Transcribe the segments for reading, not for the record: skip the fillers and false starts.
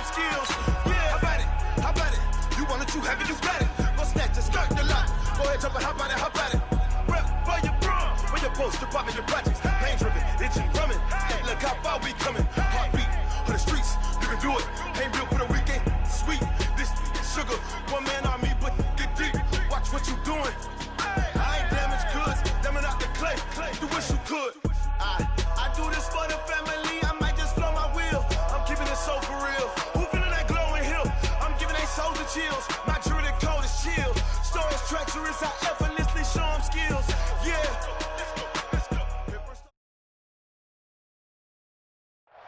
some skills. Yeah, how about it? How about it? You want it, you have it, you got it. Go snatch it, start the lot. Go ahead, jump it, how about it? How about it? Rep for your bro, for your post, your pop, and your projects. Pain driven, itching, drumming. Look how far we coming. Heartbeat for the streets, you can do it. Ain't built for the weekend. Sweet, this sugar, one man army, but get deep. Watch what you doing. I ain't damaged goods, damn out the clay. You wish you could. I do this for the family. I might just blow my wheel. I'm keeping it so for real. Who feeling that glowing hill? I'm giving they souls the chills. My jury the cold is chill. Stories treacherous, I effortlessly show them skills. Yeah.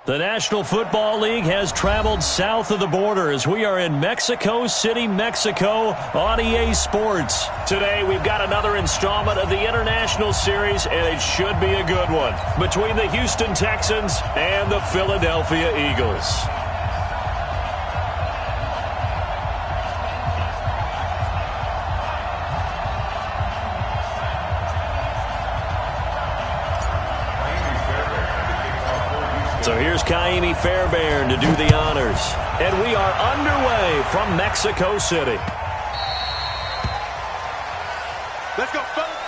The National Football League has traveled south of the border as we are in Mexico City, Mexico on EA Sports. Today we've got another installment of the International Series, and it should be a good one, between the Houston Texans and the Philadelphia Eagles. So here's Kaimi Fairbairn to do the honors. And we are underway from Mexico City. Let's go, fellas.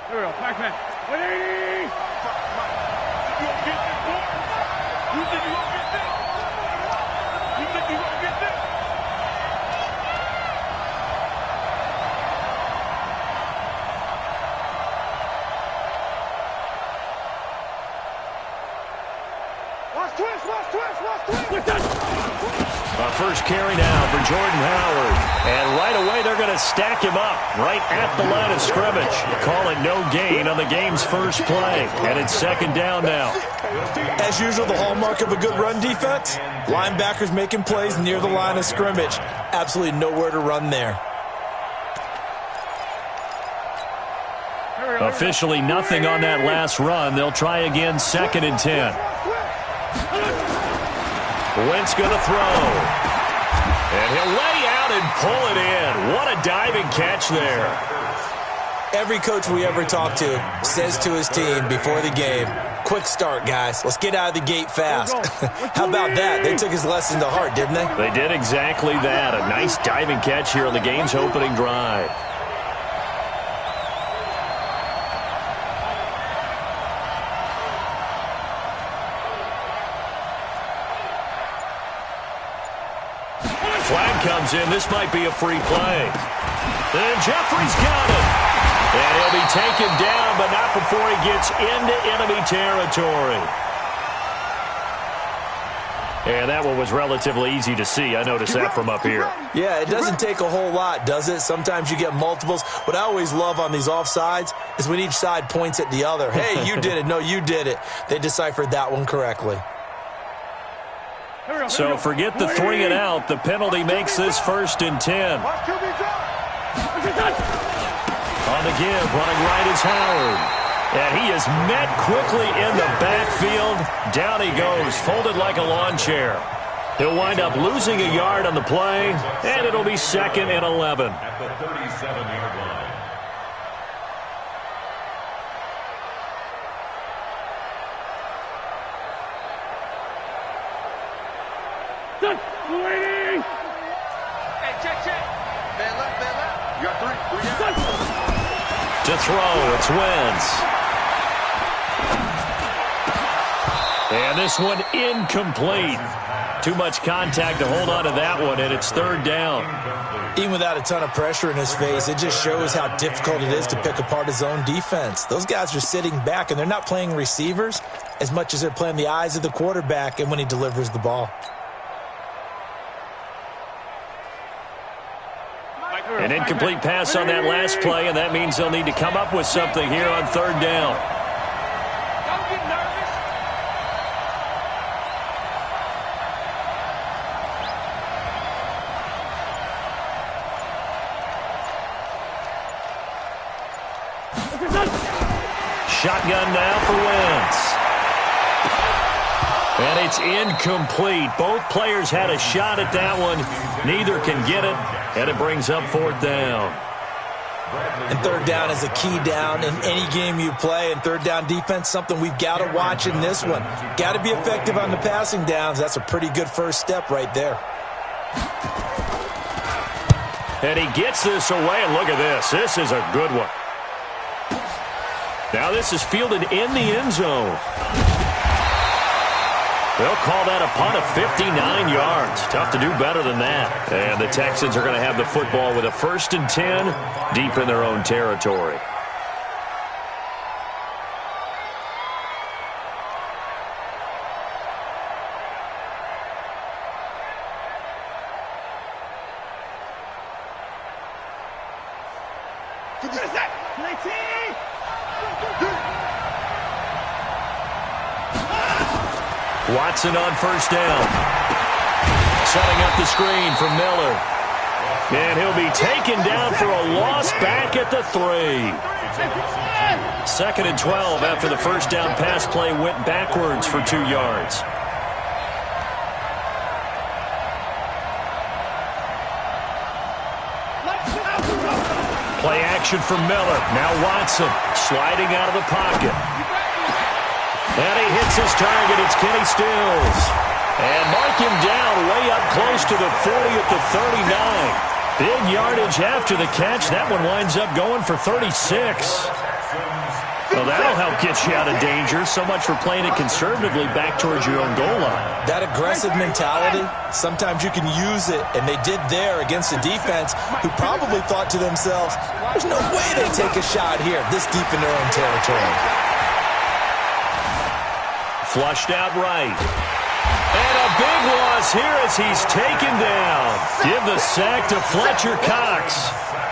Here we go, Pac-Man. 180! You gonna get this, boy? You think you gonna get this? You think you gonna get this? Watch twist, watch twist, watch twist! Our first carry now for Jordan Howard. And right away they're going to stack him up right at the line of scrimmage. Call it no gain on the game's first play. And it's second down now. As usual, the hallmark of a good run defense, linebackers making plays near the line of scrimmage. Absolutely nowhere to run there. Officially nothing on that last run. They'll try again, 2nd and 10. Wentz going to throw. And he'll lay out and pull it in. What a diving catch there. Every coach we ever talk to says to his team before the game, quick start, guys. Let's get out of the gate fast. How about that? They took his lesson to heart, didn't they? They did exactly that. A nice diving catch here on the game's opening drive. Flag comes in. This might be a free play. And Jeffrey's got it. And he'll be taken down, but not before he gets into enemy territory. And that one was relatively easy to see. I noticed that from up here. Yeah, it doesn't take a whole lot, does it? Sometimes you get multiples. What I always love on these offsides is when each side points at the other. Hey, you did it. No, you did it. They deciphered that one correctly. So forget the 3 and out. The penalty makes this 1st and 10. On the give, running right is Howard. And he is met quickly in the backfield. Down he goes, folded like a lawn chair. He'll wind up losing a yard on the play, and it'll be 2nd and 11. At the 37-yard line. Waiting! Hey, check. Man left. You got 3 down. To throw, it's Wentz. And this one incomplete. Too much contact to hold on to that one, and it's 3rd down. Even without a ton of pressure in his face, it just shows how difficult it is to pick apart his own defense. Those guys are sitting back, and they're not playing receivers as much as they're playing the eyes of the quarterback and when he delivers the ball. An incomplete pass on that last play, and that means they'll need to come up with something here on 3rd down. Don't get nervous. shotgun now for Wentz. And it's incomplete. Both players had a shot at that one. Neither can get it, and it brings up 4th down. And 3rd down is a key down in any game you play. And 3rd down defense, something we've got to watch in this one. Got to be effective on the passing downs. That's a pretty good first step right there. And he gets this away, and look at this. This is a good one. Now this is fielded in the end zone. They'll call that a punt of 59 yards. Tough to do better than that. And the Texans are going to have the football with a 1st and 10 deep in their own territory. Watson on 1st down. Setting up the screen for Miller. And he'll be taken down for a loss back at the 3. 2nd and 12 after the 1st down pass play went backwards for 2 yards. Play action for Miller. Now Watson sliding out of the pocket. And he hits his target. It's Kenny Stills. And mark him down way up close to the 40 at the 39. Big yardage after the catch. That one winds up going for 36. Well, that'll help get you out of danger. So much for playing it conservatively back towards your own goal line. That aggressive mentality, sometimes you can use it, and they did there against a defense who probably thought to themselves, there's no way they take a shot here this deep in their own territory. Flushed out right. And a big loss here as he's taken down. Give the sack to Fletcher Cox.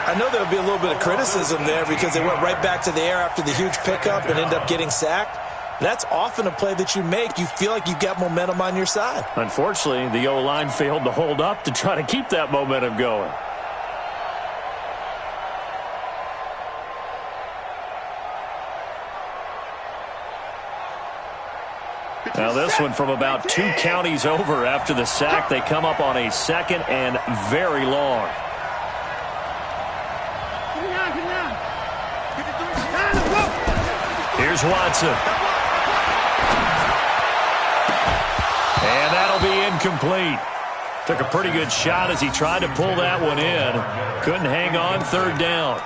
I know there'll be a little bit of criticism there because they went right back to the air after the huge pickup and end up getting sacked. That's often a play that you make. You feel like you've got momentum on your side. Unfortunately, the O-line failed to hold up to try to keep that momentum going. Now this one from about 2 counties over after the sack. They come up on a 2nd and very long. Here's Watson. And that'll be incomplete. Took a pretty good shot as he tried to pull that one in. Couldn't hang on 3rd down.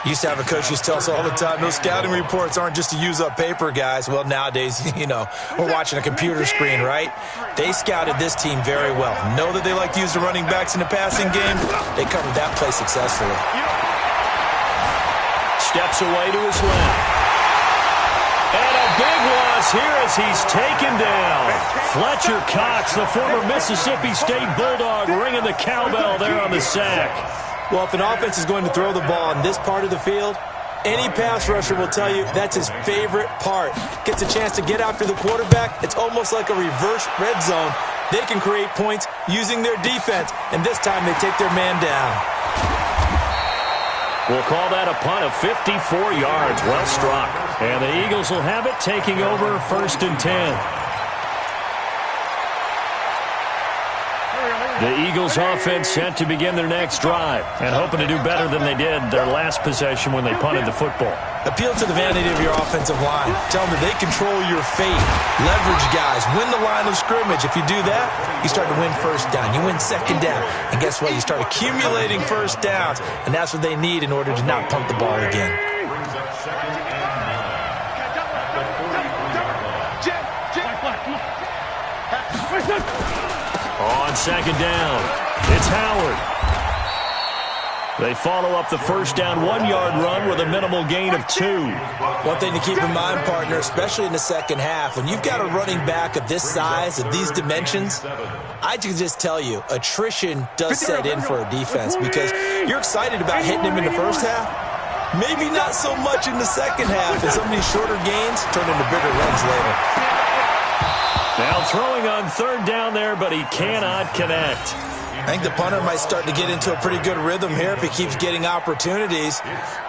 Used to have a coach used to tell us all the time, those scouting reports aren't just to use up paper, guys. Well, nowadays, you know, we're watching a computer screen, right? They scouted this team very well. Know that they like to use the running backs in the passing game. They covered that play successfully. Steps away to his left. And a big loss here as he's taken down. Fletcher Cox, the former Mississippi State Bulldog, ringing the cowbell there on the sack. Well, if an offense is going to throw the ball in this part of the field, any pass rusher will tell you that's his favorite part. Gets a chance to get after the quarterback. It's almost like a reverse red zone. They can create points using their defense, and this time they take their man down. We'll call that a punt of 54 yards. Well struck. And the Eagles will have it, taking over 1st and 10. The Eagles offense set to begin their next drive and hoping to do better than they did their last possession when they punted the football. Appeal to the vanity of your offensive line. Tell them that they control your fate. Leverage guys. Win the line of scrimmage. If you do that, you start to win 1st down. You win 2nd down. And guess what? You start accumulating 1st downs. And that's what they need in order to not punt the ball again. On 2nd down, it's Howard. They follow up the 1st down 1-yard run with a minimal gain of 2. One thing to keep in mind, partner, especially in the 2nd half, when you've got a running back of this size, of these dimensions, I can just tell you, attrition does set in for a defense because you're excited about hitting him in the 1st half. Maybe not so much in the 2nd half, and some of these shorter gains turn into bigger runs later. Now throwing on 3rd down there, but he cannot connect. I think the punter might start to get into a pretty good rhythm here if he keeps getting opportunities.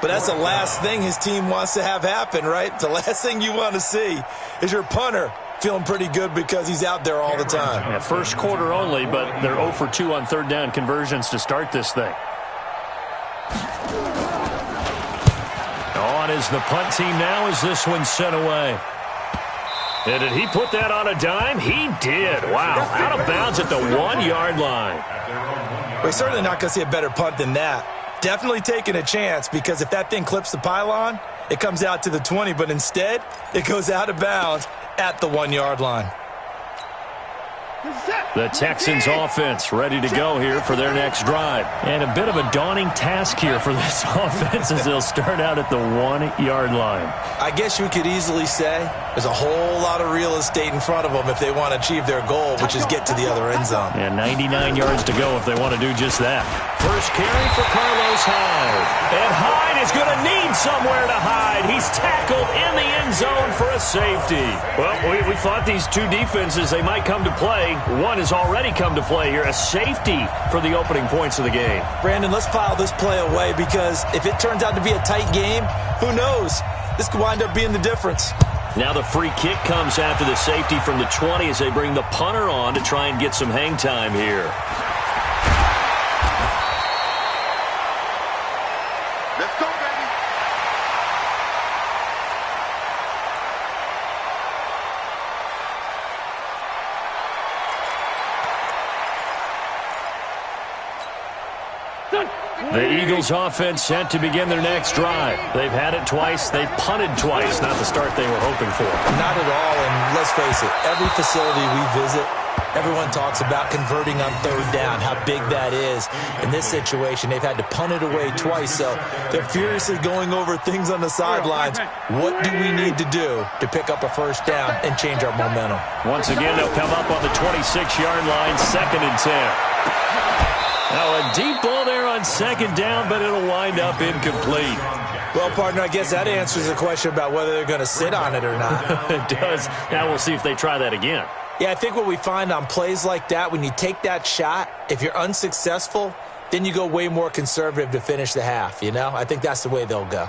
But that's the last thing his team wants to have happen, right? The last thing you want to see is your punter feeling pretty good because he's out there all the time. Yeah, first quarter only, but they're 0 for 2 on third down conversions to start this thing. On is the punt team now as this one's sent away. And did he put that on a dime? He did. Wow. Out of bounds at the 1-yard line. We're certainly not going to see a better punt than that. Definitely taking a chance because if that thing clips the pylon, it comes out to the 20, but instead it goes out of bounds at the 1-yard line. The Texans offense ready to go here for their next drive. And a bit of a daunting task here for this offense as they'll start out at the 1-yard line. I guess you could easily say there's a whole lot of real estate in front of them if they want to achieve their goal, which is get to the other end zone. And 99 yards to go if they want to do just that. First carry for Carlos Hyde. And Hyde is going to need somewhere to hide. He's tackled in the end zone for a safety. Well, we thought these two defenses, they might come to play. One has already come to play here, a safety for the opening points of the game. Brandon, let's file this play away because if it turns out to be a tight game, who knows? This could wind up being the difference. Now the free kick comes after the safety from the 20 as they bring the punter on to try and get some hang time here. Let's go, baby. The Eagles offense set to begin their next drive. They've had it twice. They've punted twice. Not the start they were hoping for. Not at all, and let's face it, every facility we visit, everyone talks about converting on third down, how big that is. In this situation, they've had to punt it away twice, so they're furiously going over things on the sidelines. What do we need to do to pick up a first down and change our momentum? Once again, they'll come up on the 26-yard line, 2nd and 10. Now, a deep ball there on 2nd down, but it'll wind up incomplete. Well, partner, I guess that answers the question about whether they're going to sit on it or not. It does. Now we'll see if they try that again. Yeah, I think what we find on plays like that, when you take that shot, if you're unsuccessful, then you go way more conservative to finish the half, you know? I think that's the way they'll go.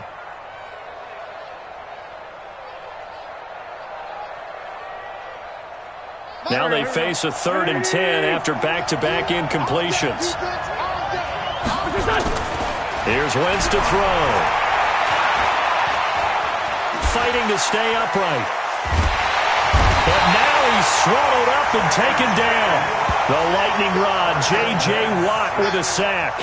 Now they face a 3rd and 10 after back-to-back incompletions. Here's Wentz to throw. Fighting to stay upright. But now he's swallowed up and taken down. The lightning rod, J.J. Watt with a sack.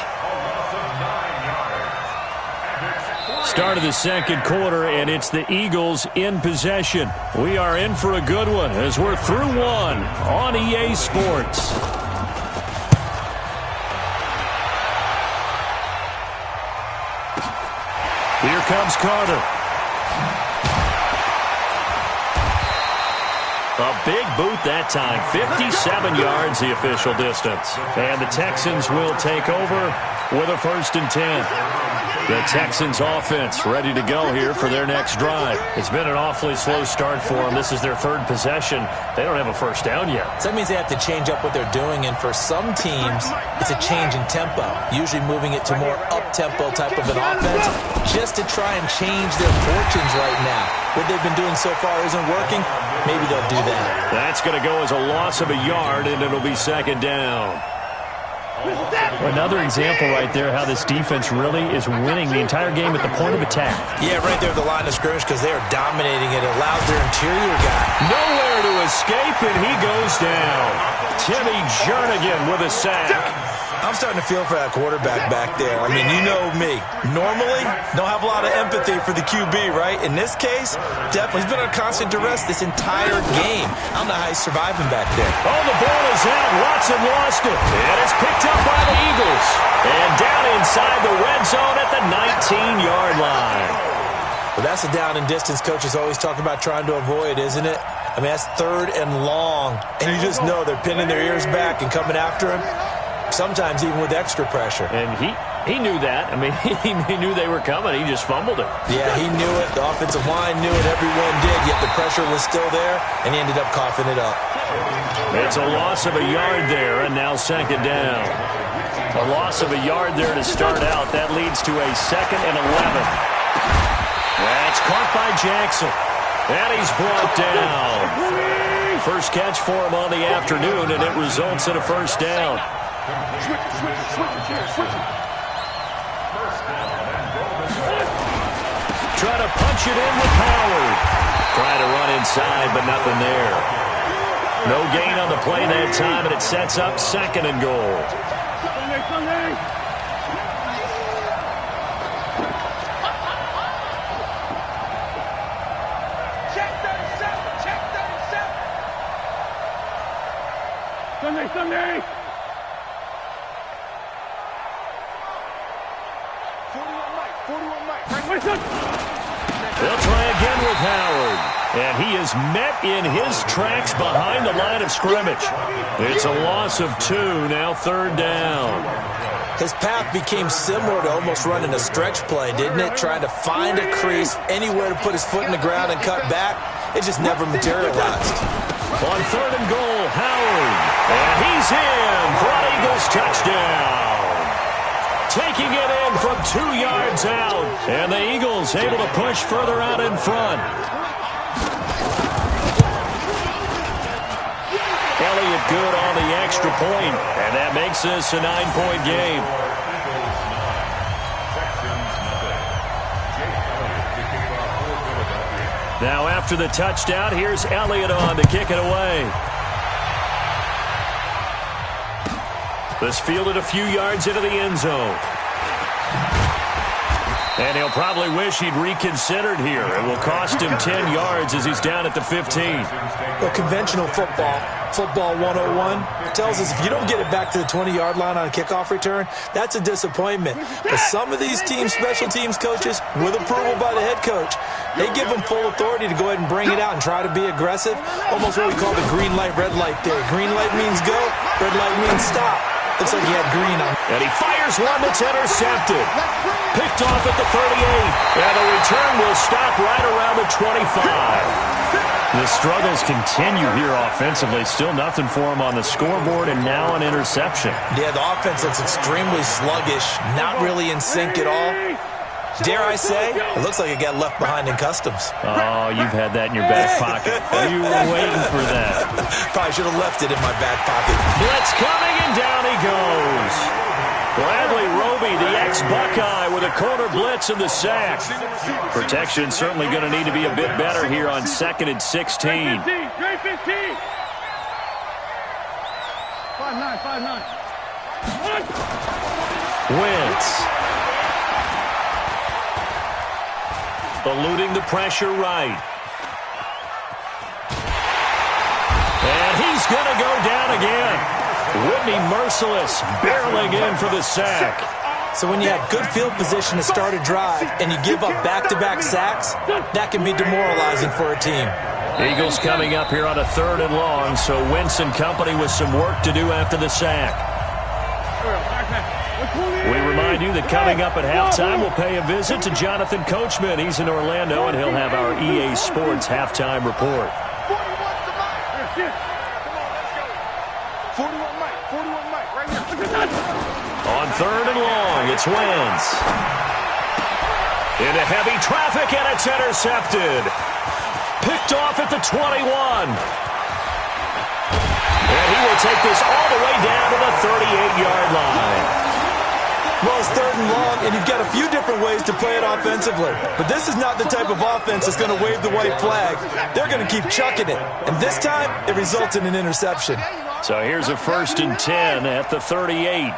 Start of the 2nd quarter, and it's the Eagles in possession. We are in for a good one as we're through one on EA Sports. Here comes Carter. A big boot that time. 57 yards the official distance. And the Texans will take over with a 1st and 10. The Texans offense ready to go here for their next drive. It's been an awfully slow start for them. This is their 3rd possession. They don't have a first down yet. So that means they have to change up what they're doing, and for some teams, it's a change in tempo, usually moving it to more up-tempo type of an offense just to try and change their fortunes right now. What they've been doing so far isn't working. Maybe they'll do that. That's going to go as a loss of a yard, and it'll be 2nd down. Another example right there how this defense really is winning the entire game at the point of attack. Yeah, right there at the line of scrimmage because they are dominating it. It allows their interior guy nowhere to escape, and he goes down. Timmy Jernigan with a sack. I'm starting to feel for that quarterback back there. I mean, you know me. Normally, don't have a lot of empathy for the QB, right? In this case, definitely. He's been under constant duress this entire game. I don't know how he's surviving back there. Oh, the ball is out. Watson lost it. And it's picked up by the Eagles. And down inside the red zone at the 19-yard line. Well, that's a down and distance coaches always talk about trying to avoid, isn't it? I mean, that's 3rd and long. And you just know they're pinning their ears back and coming after him. Sometimes even with extra pressure. And He knew that. I mean, he knew they were coming. He just fumbled it. Yeah, he knew it. The offensive line knew it. Everyone did, yet the pressure was still there, and he ended up coughing it up. It's a loss of a yard there, and now second down. A loss of a yard there to start out. That leads to a 2nd and 11. That's caught by Jackson. And he's brought down. First catch for him on the afternoon, and it results in a first down. Try to punch it in with Howard. Try to run inside, but nothing there. No gain on the play that time, and it sets up 2nd and goal. Sunday. Check 37. Check 37. Sunday. 41 Mike. Right, They'll try again with Howard. And he is met in his tracks behind the line of scrimmage. It's a loss of 2, now 3rd down. His path became similar to almost running a stretch play, didn't it? Trying to find a crease, anywhere to put his foot in the ground and cut back. It just never materialized. On 3rd and goal, Howard. And he's in for an Eagles touchdown. Taking it in from 2 yards out. And the Eagles able to push further out in front. Elliott good on the extra point, and that makes this a 9-point game. Now after the touchdown, here's Elliott on to kick it away. This fielded a few yards into the end zone. And he'll probably wish he'd reconsidered here. It will cost him 10 yards as he's down at the 15. Well, conventional football 101, tells us if you don't get it back to the 20-yard line on a kickoff return, that's a disappointment. But some of these teams, special teams coaches, with approval by the head coach, they give them full authority to go ahead and bring it out and try to be aggressive. Almost what we call the green light, red light theory. Green light means go, red light means stop. Looks like he had green on. And he fires one that's intercepted. Picked off at the 38. And the return will stop right around the 25. The struggles continue here offensively. Still nothing for him on the scoreboard, and now an interception. Yeah, the offense looks extremely sluggish, not really in sync at all. Dare I say, it looks like it got left behind in customs. Oh, you've had that in your back pocket. You were waiting for that. Probably should have left it in my back pocket. Blitz coming, and down he goes. Bradley Roby, the ex-Buckeye, with a corner blitz and the sack. Protection certainly going to need to be a bit better here on 2nd and 16. 15. 5-9. Wentz. Eluding the pressure right. And he's going to go down again. Whitney Merciless barreling in for the sack. So when you have good field position to start a drive and you give up back-to-back sacks, that can be demoralizing for a team. Eagles coming up here on a 3rd and long, so Wentz and company with some work to do after the sack. We remind you that coming up at halftime, we'll pay a visit to Jonathan Coachman. He's in Orlando, and he'll have our EA Sports halftime report. 41 Mike, right here. On 3rd and long, it's Wentz. Into heavy traffic, and it's intercepted. Picked off at the 21. And he will take this all the way down to the 38-yard line. Well, it's 3rd and long, and you've got a few different ways to play it offensively. But this is not the type of offense that's going to wave the white flag. They're going to keep chucking it. And this time, it results in an interception. So here's a 1st and 10 at the 38.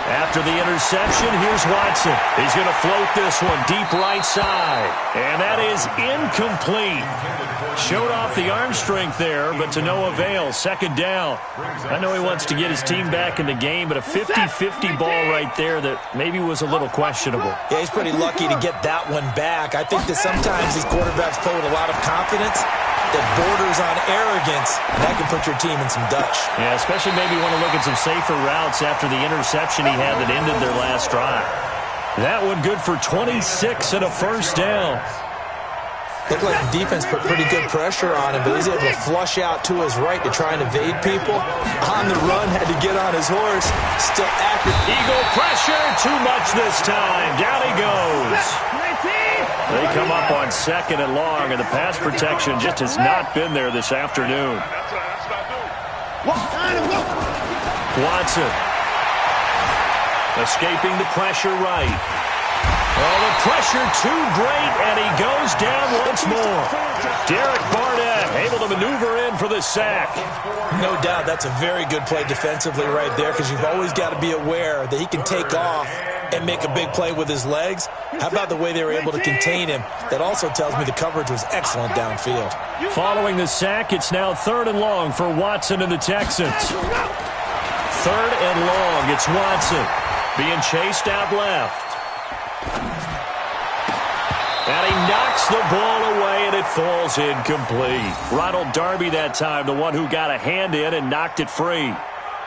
After the interception, here's Watson. He's going to float this one deep right side. And that is incomplete. Showed off the arm strength there, but to no avail. 2nd down. I know he wants to get his team back in the game, but a 50-50 ball right there that maybe was a little questionable. Yeah, he's pretty lucky to get that one back. I think that sometimes these quarterbacks play with a lot of confidence. that borders on arrogance, and that can put your team in some Dutch. Yeah, especially maybe want to look at some safer routes after the interception he had that ended their last drive. That one good for 26 and a first down. Looked like the defense put pretty good pressure on him, but he was able to flush out to his right to try and evade people. On the run, had to get on his horse. Still accurate. Eagle pressure, too much this time. Down he goes. They come up on 2nd and long, and the pass protection just has not been there this afternoon. Watson. Escaping the pressure right. Oh, the pressure too great, and he goes down once more. Derek Barnett able to maneuver in for the sack. No doubt that's a very good play defensively right there, because you've always got to be aware that he can take off and make a big play with his legs. How about the way they were able to contain him? That also tells me the coverage was excellent downfield. Following the sack, it's now 3rd and long for Watson and the Texans. 3rd and long, it's Watson being chased out left. And he knocks the ball away, and it falls incomplete. Ronald Darby that time, the one who got a hand in and knocked it free.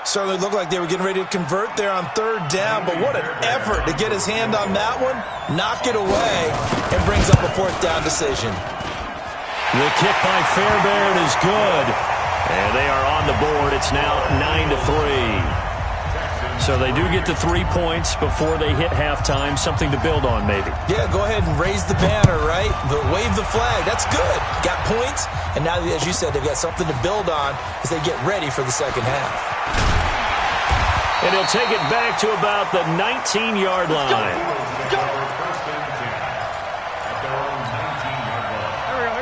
Certainly looked like they were getting ready to convert there on 3rd down, but what an effort to get his hand on that one, knock it away, and brings up a 4th down decision. The kick by Fairbairn is good, and they are on the board. It's now 9-3. So they do get the 3 points before they hit halftime, something to build on maybe. Yeah, go ahead and raise the banner, right? But wave the flag. That's good. Got points, and now, as you said, they've got something to build on as they get ready for the second half. And he'll take it back to about the 19-yard line.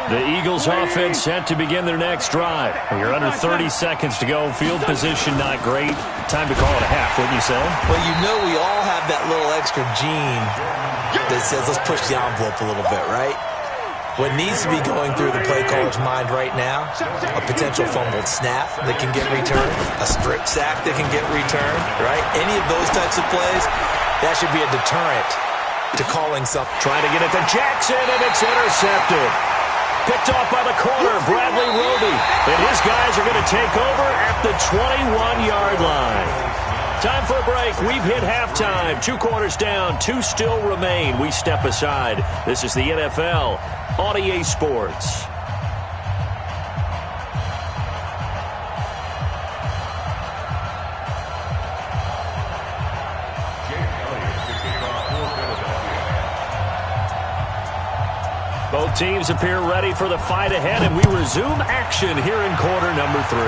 The Eagles offense set to begin their next drive. You're under 30 seconds to go. Field position not great. Time to call it a half, wouldn't you say? Well, you know we all have that little extra gene that says let's push the envelope a little bit, right? What needs to be going through the play caller's mind right now, a potential fumbled snap that can get returned, a strip sack that can get returned, right? Any of those types of plays, that should be a deterrent to calling something. Trying to get it to Jackson, and it's intercepted. Picked off by the corner, Bradley Roby. And his guys are going to take over at the 21-yard line. Time for a break. We've hit halftime. 2 quarters down, 2 still remain. We step aside. This is the NFL on EA Sports. Both teams appear ready for the fight ahead, and we resume action here in quarter number 3.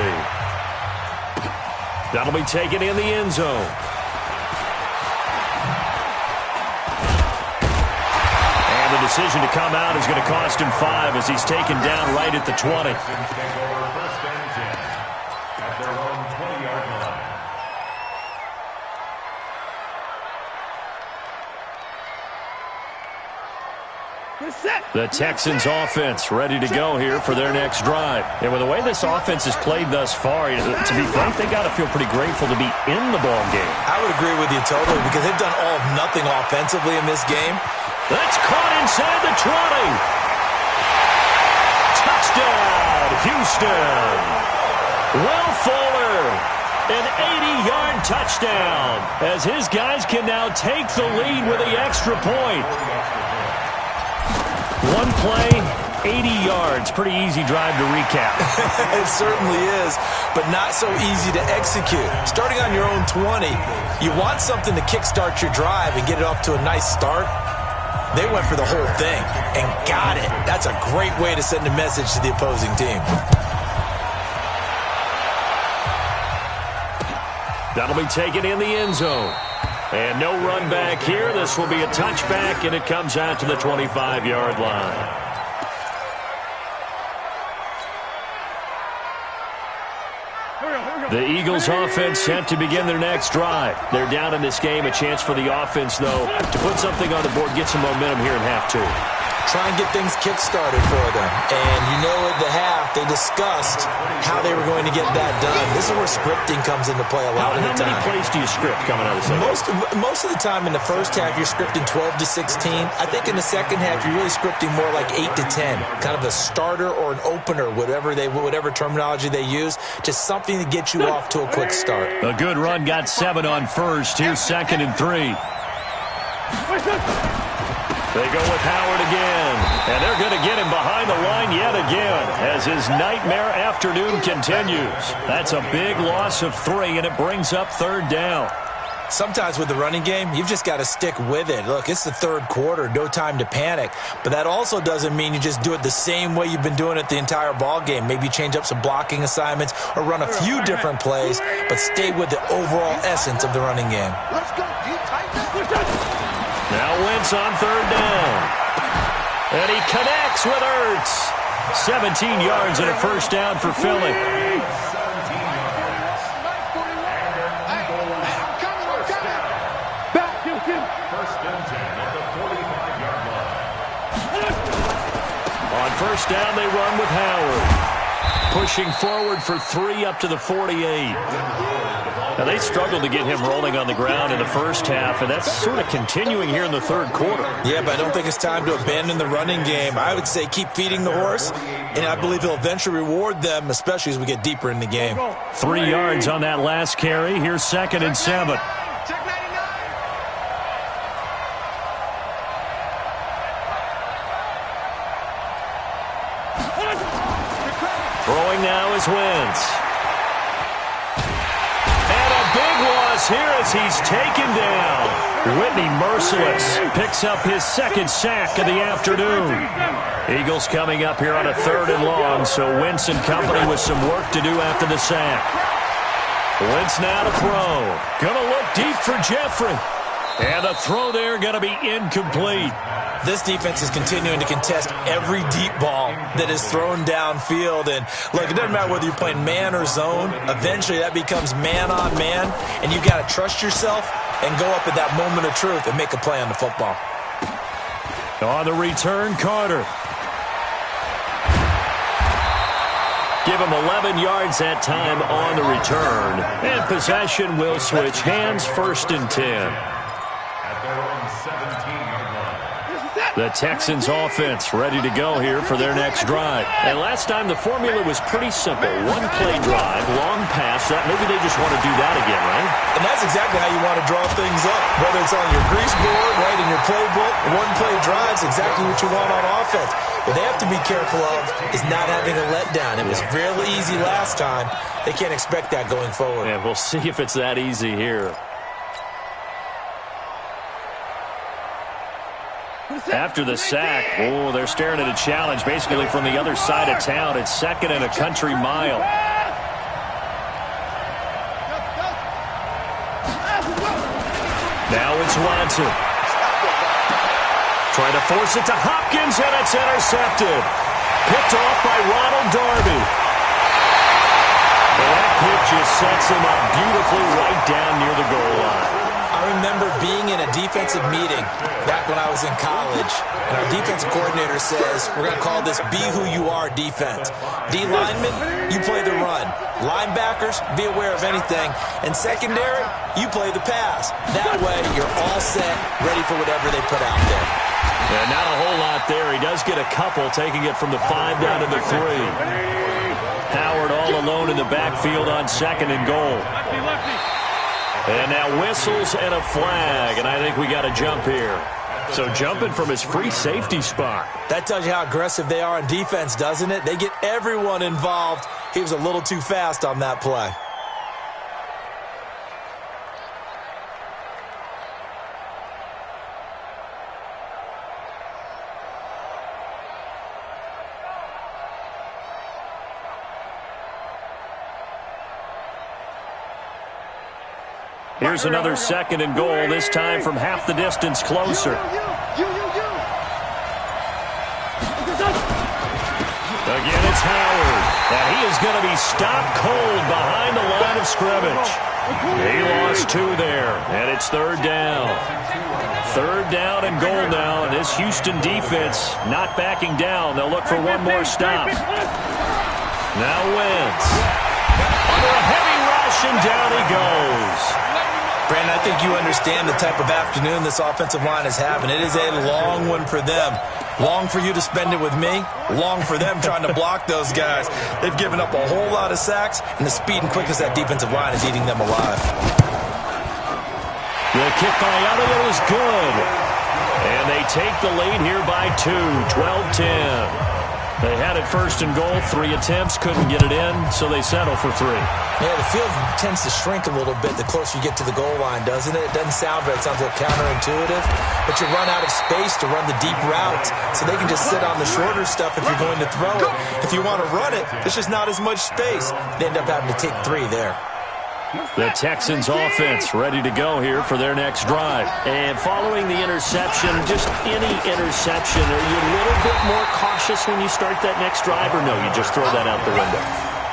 That'll be taken in the end zone. And the decision to come out is going to cost him 5 as he's taken down right at the 20. The Texans offense ready to go here for their next drive. And with the way this offense has played thus far, to be frank, they got to feel pretty grateful to be in the ball game. I would agree with you totally, because they've done all of nothing offensively in this game. That's caught inside the 20. Touchdown, Houston. Will Fuller, an 80-yard touchdown, as his guys can now take the lead with the extra point. One play, 80 yards. Pretty easy drive to recap. It certainly is, but not so easy to execute. Starting on your own 20, you want something to kickstart your drive and get it off to a nice start. They went for the whole thing and got it. That's a great way to send a message to the opposing team. That'll be taken in the end zone. And no run back here. This will be a touchback, and it comes out to the 25-yard line. The Eagles offense set to begin their next drive. They're down in this game. A chance for the offense, though, to put something on the board, get some momentum here in half 2. try and get things kick-started for them. And you know at the half, they discussed how they were going to get that done. This is where scripting comes into play a lot of the time. How many plays do you script coming out of the second? Most of the time in the first half, you're scripting 12 to 16. I think in the second half, you're really scripting more like 8 to 10. Kind of a starter or an opener, whatever terminology they use. Just something to get you off to a quick start. A good run got 7 on first. Here's 2nd and 3. They go with Howard again, and they're going to get him behind the line yet again as his nightmare afternoon continues. That's a big loss of 3, and it brings up 3rd down. Sometimes with the running game, you've just got to stick with it. Look, it's the 3rd quarter, no time to panic. But that also doesn't mean you just do it the same way you've been doing it the entire ball game. Maybe change up some blocking assignments or run a few different plays, but stay with the overall essence of the running game. Let's go. Now Wentz on 3rd down. And he connects with Ertz. 17 yards and a first down for Philly. On first down, they run with Howard. Pushing forward for 3 up to the 48. Now, they struggled to get him rolling on the ground in the first half, and that's sort of continuing here in the 3rd quarter. Yeah, but I don't think it's time to abandon the running game. I would say keep feeding the horse, and I believe he'll eventually reward them, especially as we get deeper in the game. 3 yards on that last carry. Here's 2nd and 7. Throwing now is Wentz. Big loss here as he's taken down. Whitney merciless picks up his 2nd sack of the afternoon. Eagles coming up here on a 3rd and long, so Wentz and company with some work to do after the sack. Wentz now to throw. Gonna look deep for Jeffrey. And the throw there gonna be incomplete. This defense is continuing to contest every deep ball that is thrown downfield. And look, it doesn't matter whether you're playing man or zone. Eventually that becomes man on man. And you've got to trust yourself and go up at that moment of truth and make a play on the football. On the return, Carter. Give him 11 yards that time on the return. And possession will switch hands, 1st and 10. The Texans offense ready to go here for their next drive. And last time the formula was pretty simple. 1-play drive, long pass. That maybe they just want to do that again, right? And that's exactly how you want to draw things up. Whether it's on your grease board, right, in your playbook, 1-play drive is exactly what you want on offense. What they have to be careful of is not having a letdown. It was fairly easy last time. They can't expect that going forward. And we'll see if it's that easy here. After the sack, they're staring at a challenge basically from the other side of town. It's 2nd and a country mile. Now it's Watson. Trying to force it to Hopkins, and it's intercepted. Picked off by Ronald Darby. And that pitch just sets him up beautifully right down near the goal line. I remember being in a defensive meeting back when I was in college, and our defensive coordinator says, we're going to call this be who you are defense. D linemen, you play the run. Linebackers, be aware of anything. And secondary, you play the pass. That way, you're all set, ready for whatever they put out there. Yeah, not a whole lot there. He does get a couple, taking it from the 5 down to the 3. Howard all alone in the backfield on 2nd and goal. And now whistles and a flag, and I think we got to jump here. So jumping from his free safety spot. That tells you how aggressive they are on defense, doesn't it? They get everyone involved. He was a little too fast on that play. Here's another 2nd and goal, this time from half the distance closer. Again, it's Howard. And he is going to be stopped cold behind the line of scrimmage. He lost 2 there. And it's third down. Third down and goal now, and this Houston defense not backing down. They'll look for one more stop. Now Wentz. Under a heavy rush, and down he goes. Brandon, I think you understand the type of afternoon this offensive line is having. It is a long one for them. Long for you to spend it with me. Long for them trying to block those guys. They've given up a whole lot of sacks, and the speed and quickness of that defensive line is eating them alive. The kick by Elliott is good. And they take the lead here by 2, 12-10. They had it first and goal, 3 attempts, couldn't get it in, so they settle for 3. Yeah, the field tends to shrink a little bit the closer you get to the goal line, doesn't it? It doesn't sound right. It sounds a little counterintuitive. But you run out of space to run the deep route, so they can just sit on the shorter stuff if you're going to throw it. If you want to run it, there's just not as much space. They end up having to take 3 there. The Texans offense ready to go here for their next drive. And following the interception, just any interception, are you a little bit more cautious when you start that next drive, or no, you just throw that out the window?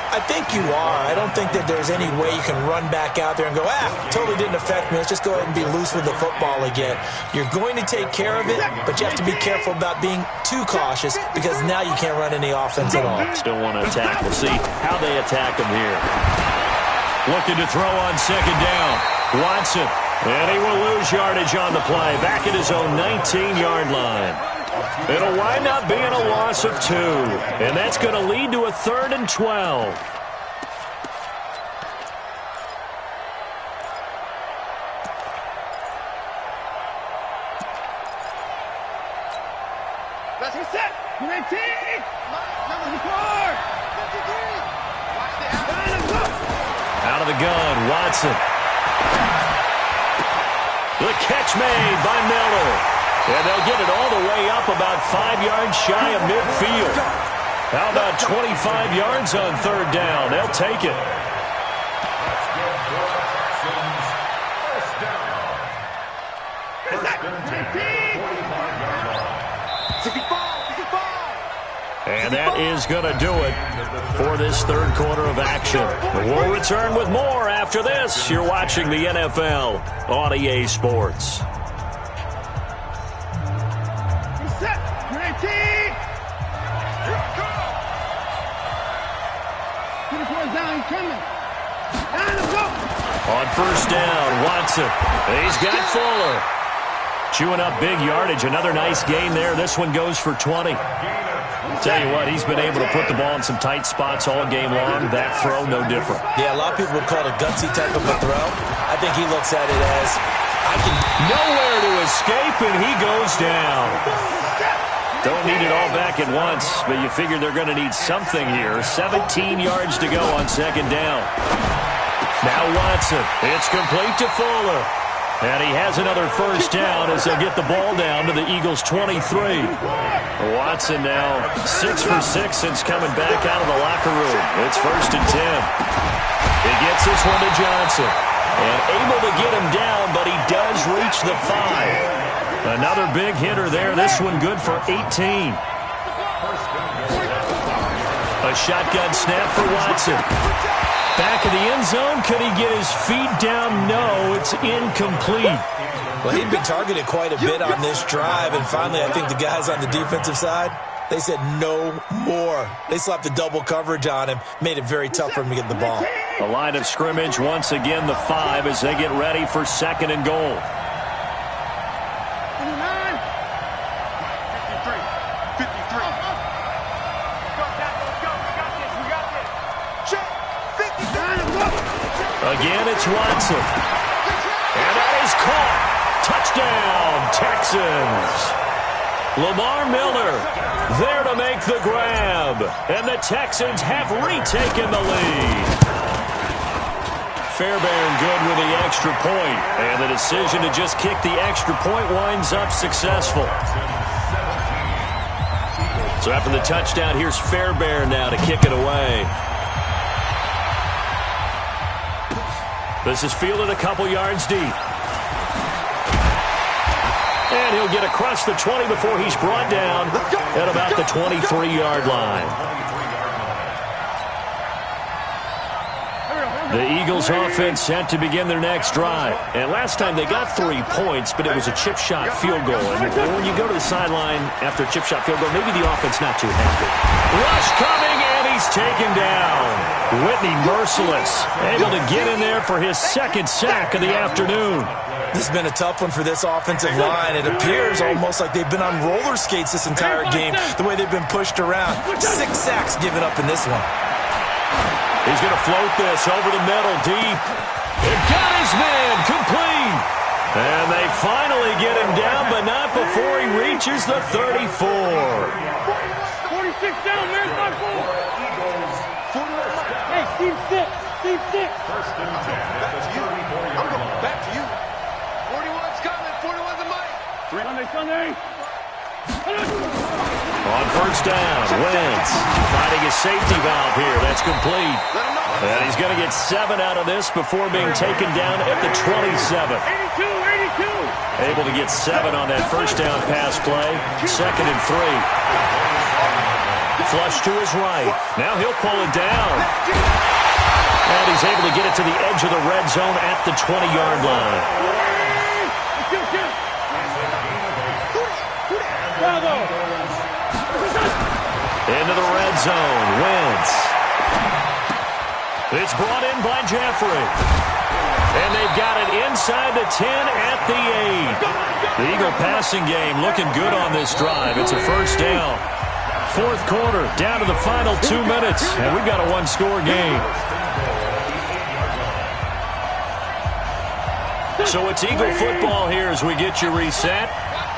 I think you are. I don't think that there's any way you can run back out there and go, totally didn't affect me. Let's just go ahead and be loose with the football again. You're going to take care of it, but you have to be careful about being too cautious because now you can't run any offense at all. Still want to attack. We'll see how they attack them here. Looking to throw on second down. Watson. And he will lose yardage on the play. Back at his own 19-yard line. It'll wind up being a loss of 2. And that's going to lead to a 3rd and 12. Let's get set. 19. Number 4. Out of the gun, Watson. The catch made by Miller. And they'll get it all the way up about 5 yards shy of midfield. How about 25 yards on 3rd down? They'll take it. And that is going to do it for this 3rd quarter of action. We'll return with more after this. You're watching the NFL on EA Sports. Set. 19. 24 down, coming. On 1st down, Watson. He's got Fuller. Chewing up big yardage. Another nice gain there. This one goes for 20. Tell you what, he's been able to put the ball in some tight spots all game long. That throw, no different. Yeah, a lot of people would call it a gutsy type of a throw. I think he looks at it as, I can... Nowhere to escape, and he goes down. Don't need it all back at once, but you figure they're going to need something here. 17 yards to go on 2nd down. Now Watson. It's complete to Fuller. And he has another 1st down as they'll get the ball down to the Eagles' 23. Watson now 6 for 6 since coming back out of the locker room. It's 1st and 10. He gets this one to Johnson. And able to get him down, but he does reach the 5. Another big hitter there. This one good for 18. A shotgun snap for Watson. Back of the end zone. Could he get his feet down? No, it's incomplete. Well, he'd been targeted quite a bit on this drive, and finally I think the guys on the defensive side, they said no more. They slapped the double coverage on him, made it very tough for him to get the ball. The line of scrimmage, once again the 5 as they get ready for 2nd and goal. Again, it's Watson. And that is caught. Touchdown, Texans. Lamar Miller there to make the grab. And the Texans have retaken the lead. Fairbairn good with the extra point. And the decision to just kick the extra point winds up successful. So after the touchdown, here's Fairbairn now to kick it away. This is fielded a couple yards deep. And he'll get across the 20 before he's brought down at about the 23-yard line. The Eagles offense set to begin their next drive. And last time they got 3 points, but it was a chip shot field goal. And when you go to the sideline after a chip shot field goal, maybe the offense not too happy. Rush coming, and he's taken down. Whitney merciless, able to get in there for his second sack of the afternoon. This has been a tough one for this offensive line. It appears almost like they've been on roller skates this entire game, the way they've been pushed around. 6 sacks given up in this one. He's going to float this over the middle, deep. It got his man, complete. And they finally get him down, but not before he reaches the 34. 46 down, man, 5-4. Hey, team 6, team 6. First and 10. I'm going back to you. 41's coming, 41's a mic. Sunday. On first down, Wentz finding his safety valve here. That's complete. And he's going to get 7 out of this before being taken down at the 27. 82. Able to get 7 on that first down pass play. 2nd and 3. Flush to his right. Now he'll pull it down. And he's able to get it to the edge of the red zone at the 20-yard line. Into the red zone. Wentz. It's brought in by Jeffrey. And they've got it inside the 10 at the 8. The Eagle passing game looking good on this drive. It's a first down. 4th quarter, down to the final 2 minutes. And we've got a 1-score game. So it's Eagle football here as we get you reset.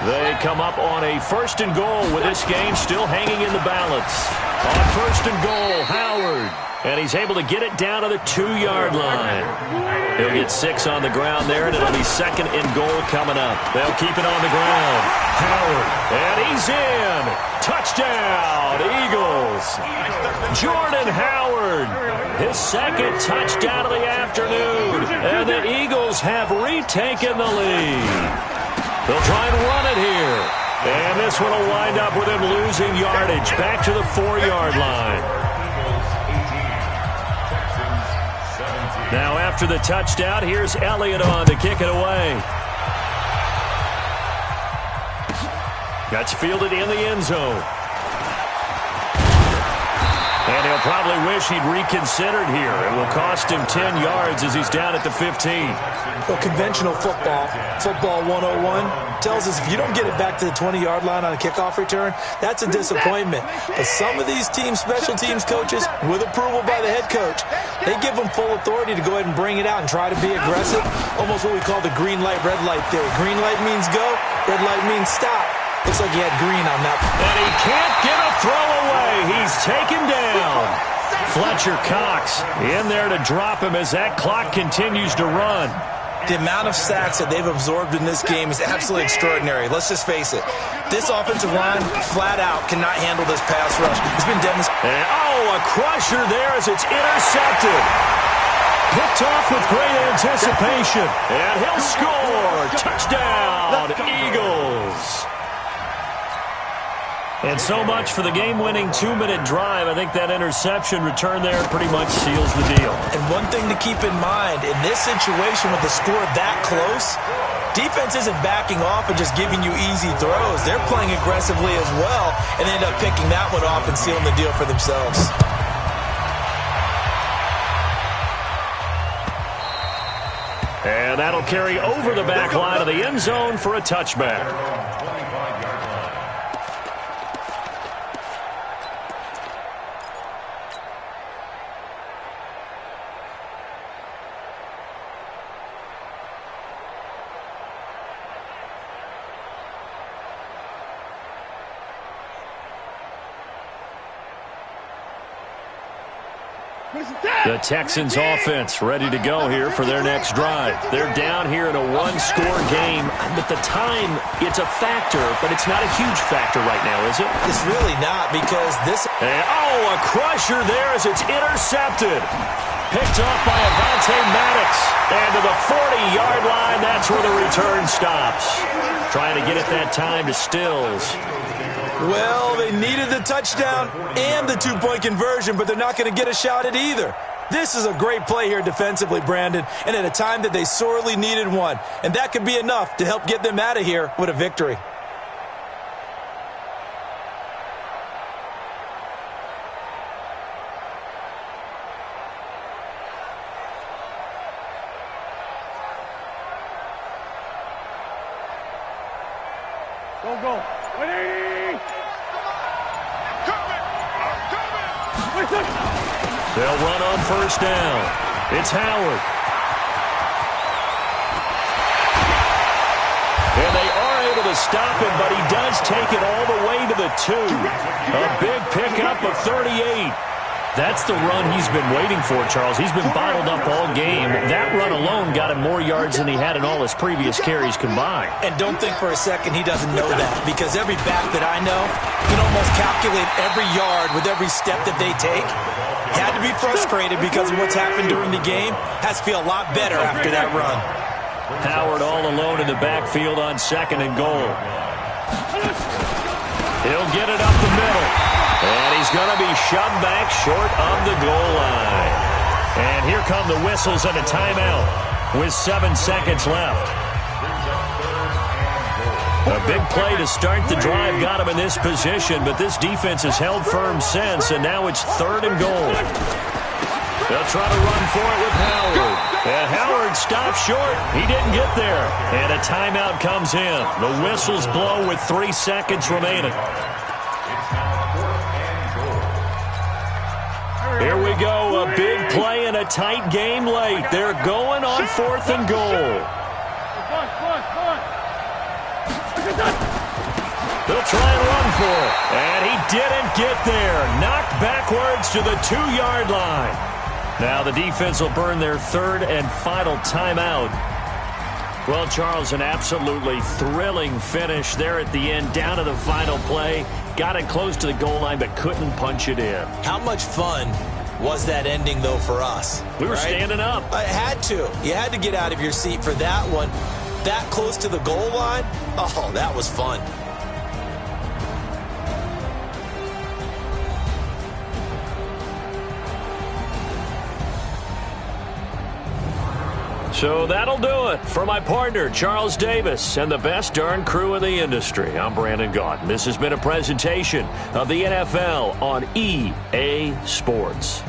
They come up on a 1st and goal with this game still hanging in the balance. On 1st and goal, Howard. And he's able to get it down to the 2-yard line. He'll get 6 on the ground there, and it'll be 2nd and goal coming up. They'll keep it on the ground. Howard. And he's in. Touchdown, Eagles. Jordan Howard. His 2nd touchdown of the afternoon. And the Eagles have retaken the lead. They'll try and run it here. And this one will wind up with him losing yardage back to the 4-yard line. Now after the touchdown, here's Elliott on to kick it away. That's fielded in the end zone. And he'll probably wish he'd reconsidered here. It will cost him 10 yards as he's down at the 15. Well, conventional football 101, tells us if you don't get it back to the 20-yard line on a kickoff return, that's a disappointment. But some of these special teams coaches, with approval by the head coach, they give them full authority to go ahead and bring it out and try to be aggressive. Almost what we call the green light, red light theory. Green light means go, red light means stop. Looks like he had green on that. And he can't get a throw away. He's taken down. Fletcher Cox in there to drop him as that clock continues to run. The amount of sacks that they've absorbed in this game is absolutely extraordinary. Let's just face it. This offensive line, flat out, cannot handle this pass rush. It's been demonstrated. A crusher there as it's intercepted. Picked off with great anticipation. And he'll score. Touchdown, Eagles. And so much for the game-winning 2-minute drive. I think that interception return there pretty much seals the deal. And one thing to keep in mind, in this situation with the score that close, defense isn't backing off and just giving you easy throws. They're playing aggressively as well and end up picking that one off and sealing the deal for themselves. And that'll carry over the back line of the end zone for a touchback. The Texans offense ready to go here for their next drive. They're down here in a 1-score game. At the time, it's a factor, but it's not a huge factor right now, is it? It's really not because this... a crusher there as it's intercepted. Picked off by Avonte Maddox. And to the 40-yard line, that's where the return stops. Trying to get it that time to Stills. Well, they needed the touchdown and the 2-point conversion, but they're not going to get a shot at either. This is a great play here defensively, Brandon, and at a time that they sorely needed one. And that could be enough to help get them out of here with a victory. Go. 180! They'll run on first down. It's Howard. And they are able to stop him, but he does take it all the way to the 2. A big pickup of 38. That's the run he's been waiting for, Charles. He's been bottled up all game. That run alone got him more yards than he had in all his previous carries combined. And don't think for a second he doesn't know that, because every back that I know can almost calculate every yard with every step that they take. Had to be frustrated because of what's happened during the game. Has to feel a lot better after that run. Howard all alone in the backfield on 2nd and goal. He'll get it up the middle. And he's going to be shoved back short of the goal line. And here come the whistles and a timeout with 7 seconds left. A big play to start the drive got him in this position, but this defense has held firm since, and now it's 3rd and goal. They'll try to run for it with Howard. And Howard stops short. He didn't get there. And a timeout comes in. The whistles blow with 3 seconds remaining. Here we go, a big play in a tight game late. They're going on 4th and goal. They'll try and run for it. And he didn't get there. Knocked backwards to the 2-yard line. Now the defense will burn their 3rd and final timeout. Well, Charles, an absolutely thrilling finish there at the end, down to the final play. Got it close to the goal line, but couldn't punch it in. How much fun was that ending, though, for us? We were standing up. I had to. You had to get out of your seat for that one. That close to the goal line? Oh, that was fun. So that'll do it for my partner, Charles Davis, and the best darn crew in the industry. I'm Brandon Gaudin. This has been a presentation of the NFL on EA Sports.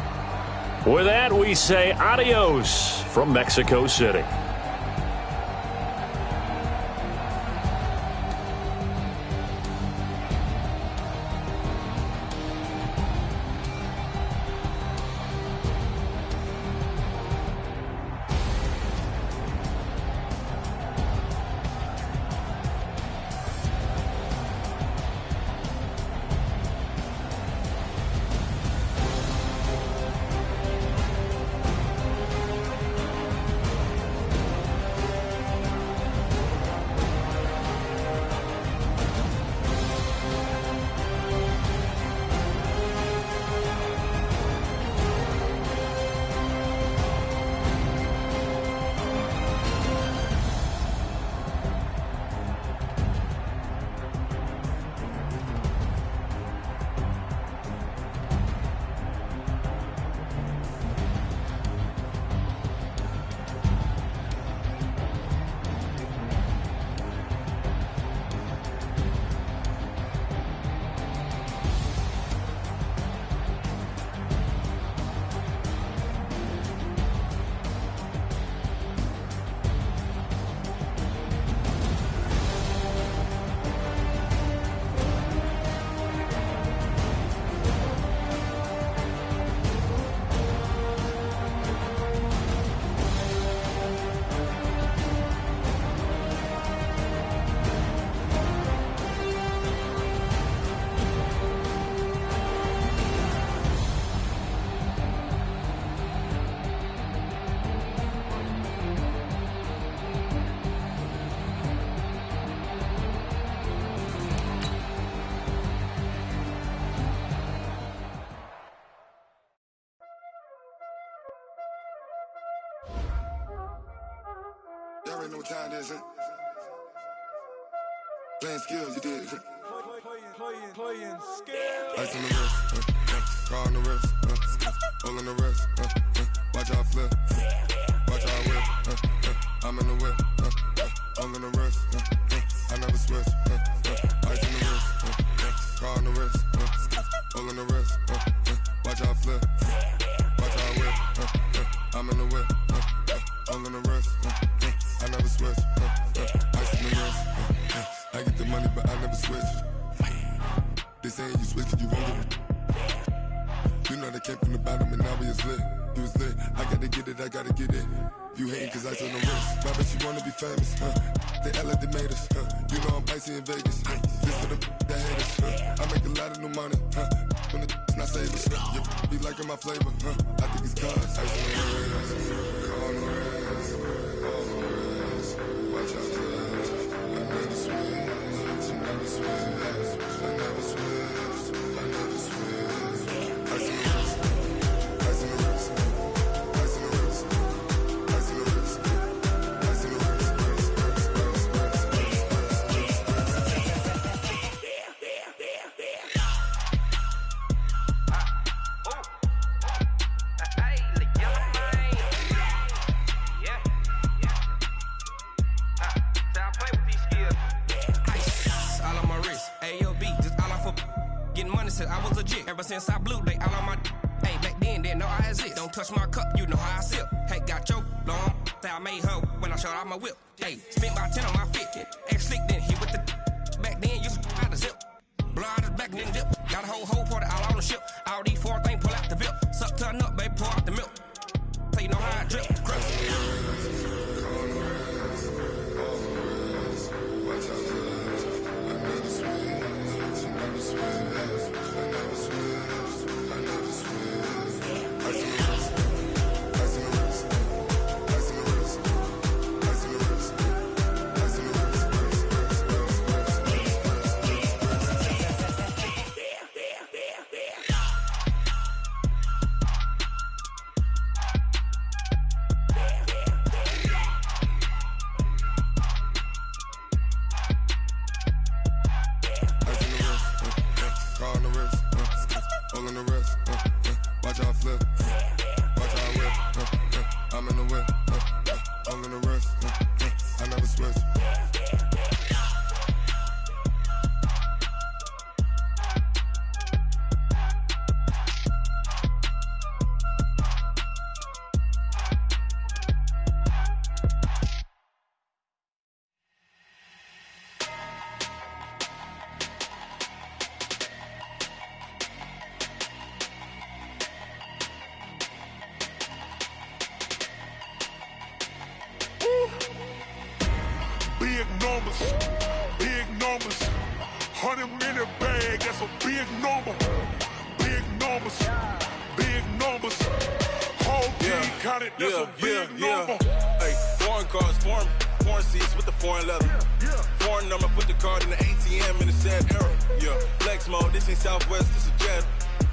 With that, we say adios from Mexico City. Y'all already know what time it is, huh? Playing skills, you did, huh? Playing skills. Ice on the wrist, car on the wrist, all on the wrist, Watch how I flip. Watch how I whip. I'm in the whip. All in the wrist. I never switch. Ice in the wrist. Car on the wrist. All in the wrist. Watch how I flip. Watch how I whip. I'm in the whip. All in the wrist. I never switch. Ice in the wrist. I get the money, but I never switch. They saying you switch, you won't get it. You know they came from the bottom and now we is lit. You was lit. I gotta get it, I gotta get it. You hating cause ice on the wrist. My bitch, you wanna be famous, They act like they made us, You know I'm icy in Vegas, This for the that hate us, I make a lot of new money, When it's not savers, You be liking my flavor, I think it's cause ice on the wrist, on the wrist, on the wrist. Watch out, flash. I never switch, I never switch, I never switch, I never switch. Ice on the wrist, ice on the wrist, ice on the wrist, ice on the wrist, ice on the wrist. I was legit. Ever since I blew, they all on my hey, back then, didn't know I exist. Don't touch my cup, you know how I sip. Hey, got your long, say I made her when I showed out my whip. Hey, spent about 10 on my 50. Ex-slick, then hit with the back then, used to out the zip. Blow out his back, then dip. Got a whole party all on the ship. All these 4 things, pull out the VIP. Suck, turn up, baby, pour out the milk. So you know how I drip. Crush. Watch out, flash. I never switch, I never switch. Big numbers, 100-minute bag, that's a big number. Big numbers, whole team counted, that's a big number. Hey, foreign cars, foreign seats with the foreign leather. Foreign number, put the card in the ATM in the sad era. Yeah, flex mode, this ain't Southwest, this is jet.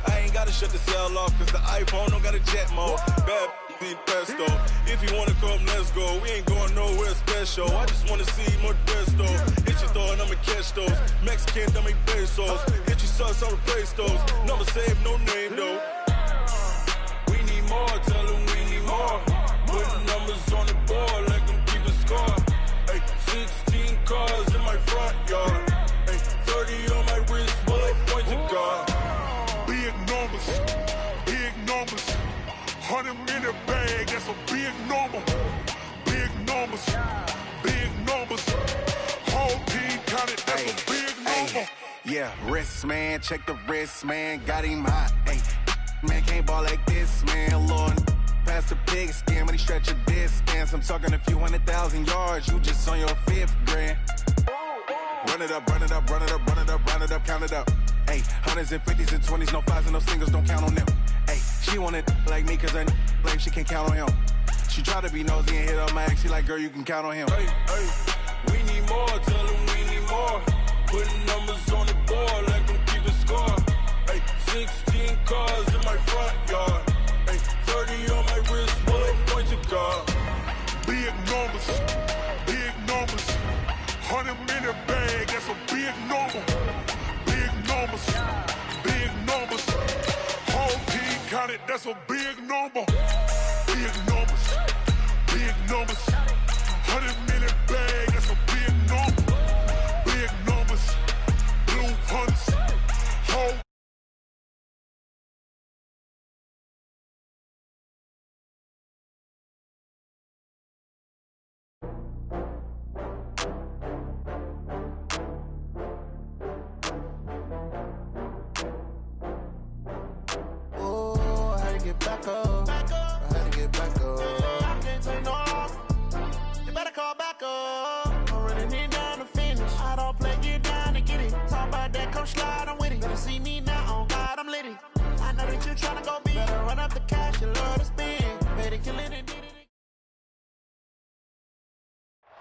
I ain't gotta shut the cell off, cause the iPhone don't got a jet mode. Bad need pesto. If you wanna come, let's go. We ain't going nowhere special. I just wanna see more pesto. Hit your throw and I'ma catch those. Mexican, I make pesos. Hit your sauce, I'll replace those. Number save, no name though. We need more, tell them we need more. Putting numbers on the board, let them keep a score. Hey, 16 cars in my front yard. Hey, 30 on my wrist, bullet points of God. Big numbers, 100-minute bag, that's a big number. Big numbers, whole team counted, that's a big number. Yeah, wrist man, check the wrist man, got him hot. Ay, man can't ball like this, man. Lord, past the pig skin when he stretch a distance. I'm talking a few 100,000 yards, you just on your 5th grand. Run it up, count it up. Ay, 100s and 50s and 20s, no 5s and no singles, don't count on them. Ay, she want it like me cause her blame, she can't count on him. She try to be nosy and hit up my ex, she like, girl, you can count on him. Hey, we need more, tell them we need more. Putting numbers on the board, let them keep a score. Hey, 16 cars in my front yard. Hey, 30 on my wrist, bullet points of God. Big numbers, 100-minute bag, that's a big number. Big numbers, whole team counted, that's a big number. Big don't slide, I'm with it. Better see me now, on God, I'm litty. I know that you're trying to go big. Better run up the cash, you love to spend. Better kill it and did it.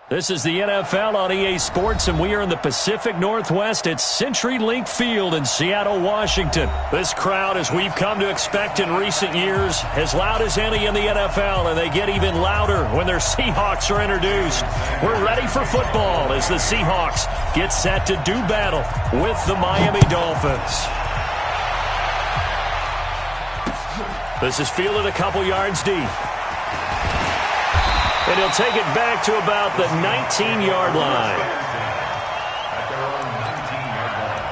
This is the NFL on EA Sports, and we are in the Pacific Northwest at CenturyLink Field in Seattle, Washington. This crowd, as we've come to expect in recent years, as loud as any in the NFL, and they get even louder when their Seahawks are introduced. We're ready for football as the Seahawks get set to do battle with the Miami Dolphins. This is fielded a couple yards deep. And he'll take it back to about the 19-yard line. At their own 19-yard line.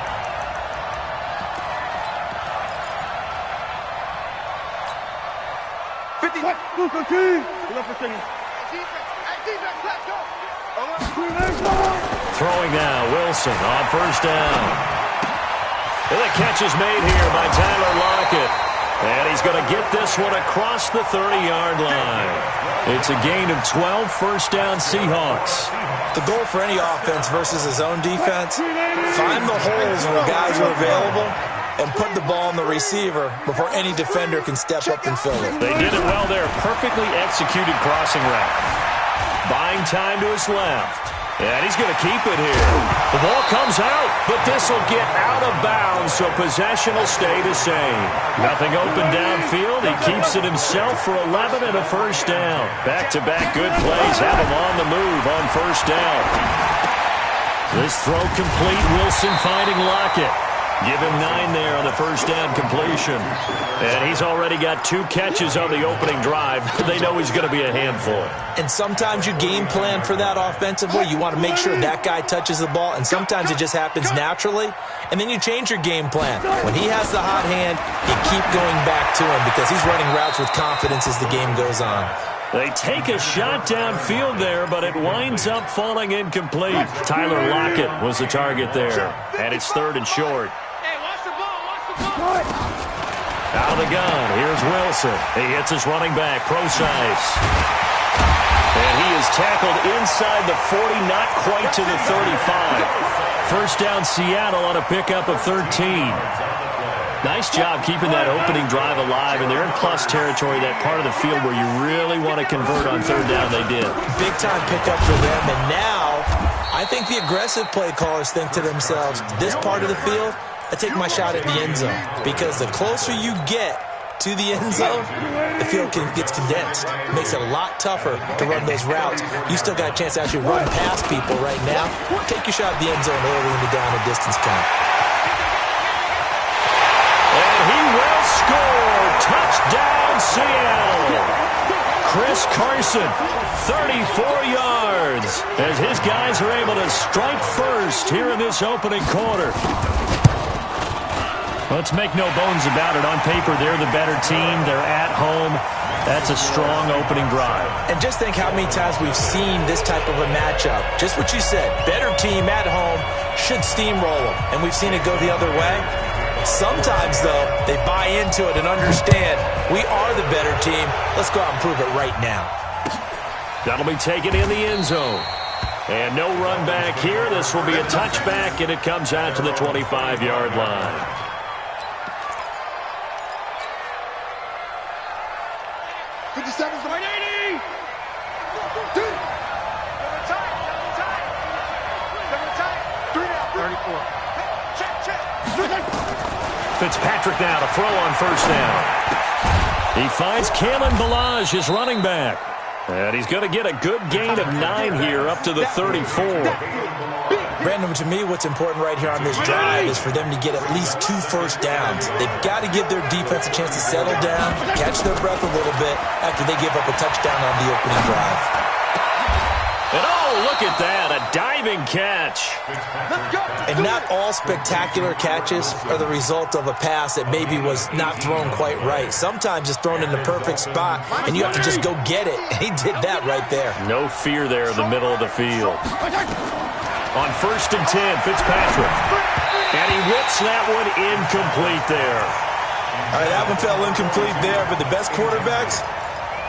Throwing now, Wilson on first down. And the catch is made here by Tyler Lockett. And he's going to get this one across the 30-yard line. It's a gain of 12, first down Seahawks. The goal for any offense versus his own defense, find the holes where guys are available and put the ball in the receiver before any defender can step up and fill it. They did it well there. Perfectly executed crossing route. Buying time to his left. And he's going to keep it here. The ball comes out, but this will get out of bounds, so possession will stay the same. Nothing open downfield. He keeps it himself for 11 and a first down. Back-to-back good plays have him on the move on first down. This throw complete. Wilson finding Lockett. Give him 9 there on the first down completion. And he's already got 2 catches on the opening drive. They know he's going to be a handful. And sometimes you game plan for that offensively. You want to make sure that guy touches the ball, and sometimes it just happens naturally. And then you change your game plan. When he has the hot hand, you keep going back to him because he's running routes with confidence as the game goes on. They take a shot downfield there, but it winds up falling incomplete. Tyler Lockett was the target there, and it's 3rd and short. Hey, watch the ball, watch the ball. Out of the gun, here's Wilson. He hits his running back, Procise. And he is tackled inside the 40, not quite to the 35. First down Seattle on a pickup of 13. Nice job keeping that opening drive alive, and they're in plus territory, that part of the field where you really want to convert on 3rd down. They did. Big-time pickup for them, and now I think the aggressive play callers think to themselves, this part of the field, I take my shot at the end zone, because the closer you get to the end zone, the field gets condensed. It makes it a lot tougher to run those routes. You still got a chance to actually run past people right now. Take your shot at the end zone early in the down and distance count. He will score. Touchdown, Seattle. Chris Carson, 34 yards, as his guys are able to strike first here in this opening quarter. Let's make no bones about it. On paper, they're the better team. They're at home. That's a strong opening drive. And just think how many times we've seen this type of a matchup. Just what you said, better team at home should steamroll them. And we've seen it go the other way. Sometimes, though, they buy into it and understand we are the better team. Let's go out and prove it right now. That'll be taken in the end zone. And no run back here. This will be a touchback, and it comes out to the 25-yard line. Fitzpatrick now to throw on first down. He finds Kalen Ballage, his running back. And he's going to get a good gain of 9 here up to the 34. Brandon, to me, what's important right here on this drive is for them to get at least 2 first downs. They've got to give their defense a chance to settle down, catch their breath a little bit after they give up a touchdown on the opening drive. And oh, look at that, a diving catch. And not all spectacular catches are the result of a pass that maybe was not thrown quite right. Sometimes it's thrown in the perfect spot, and you have to just go get it. And he did that right there. No fear there in the middle of the field. On 1st and 10, Fitzpatrick. And he whips that one incomplete there. All right, that one fell incomplete there, but the best quarterbacks,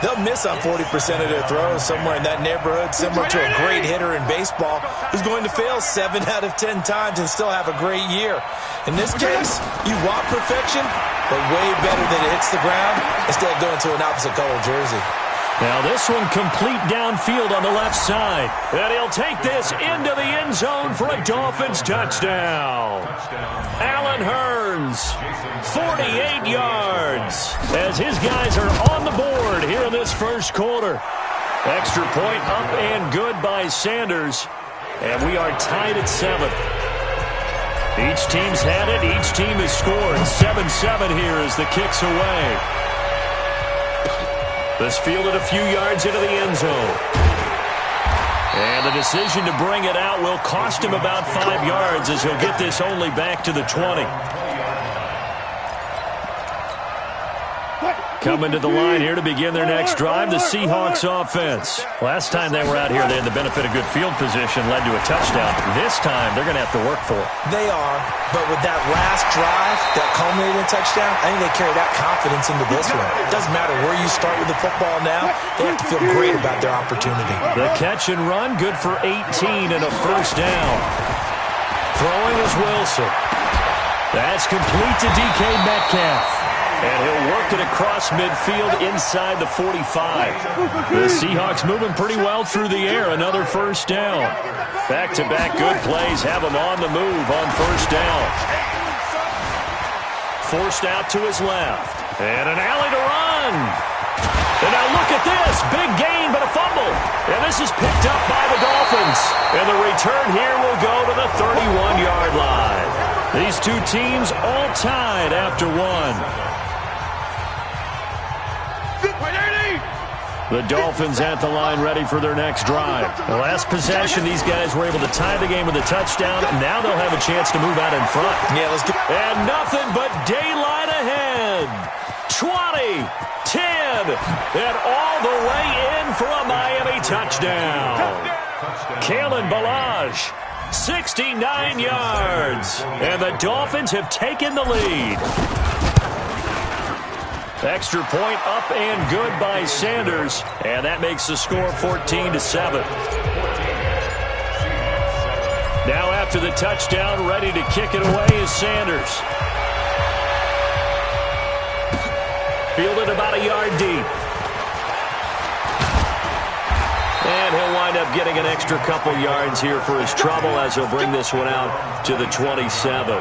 They'll miss on 40% of their throws, somewhere in that neighborhood, similar to a great hitter in baseball who's going to fail 7 out of 10 times and still have a great year. In this case, you want perfection, but way better than it hits the ground instead of going to an opposite color jersey. Now this one complete downfield on the left side. And he'll take this into the end zone for a Dolphins touchdown. Allen Hurns, 48 yards, as his guys are on the board here in this first quarter. Extra point up and good by Sanders. And we are tied at 7. Each team's had it. Each team has scored. 7-7 here as the kick's away. This fielded a few yards into the end zone. And the decision to bring it out will cost him about 5 yards as he'll get this only back to the 20. Coming to the line here to begin their next drive, the Seahawks offense. Last time they were out here, they had the benefit of good field position, led to a touchdown. This time, they're going to have to work for it. They are, but with that last drive that culminated in a touchdown, I think they carry that confidence into this one. It doesn't matter where you start with the football now. They have to feel great about their opportunity. The catch and run, good for 18 and a first down. Throwing is Wilson. That's complete to DK Metcalf. And he'll work it across midfield inside the 45. The Seahawks moving pretty well through the air. Another first down. Back-to-back good plays have him on the move on first down. Forced out to his left. And an alley to run. And now look at this. Big gain, but a fumble. And this is picked up by the Dolphins. And the return here will go to the 31-yard line. These two teams all tied after one. The Dolphins at the line ready for their next drive. The last possession, these guys were able to tie the game with a touchdown. Now they'll have a chance to move out in front. Yeah, let's get... And nothing but daylight ahead. 20, 10, and all the way in for a Miami touchdown. Kalen Ballage, 69 yards. And the Dolphins have taken the lead. Extra point up and good by Sanders. And that makes the score 14-7. Now after the touchdown, ready to kick it away is Sanders. Fielded about a yard deep. And he'll wind up getting an extra couple yards here for his trouble as he'll bring this one out to the 27.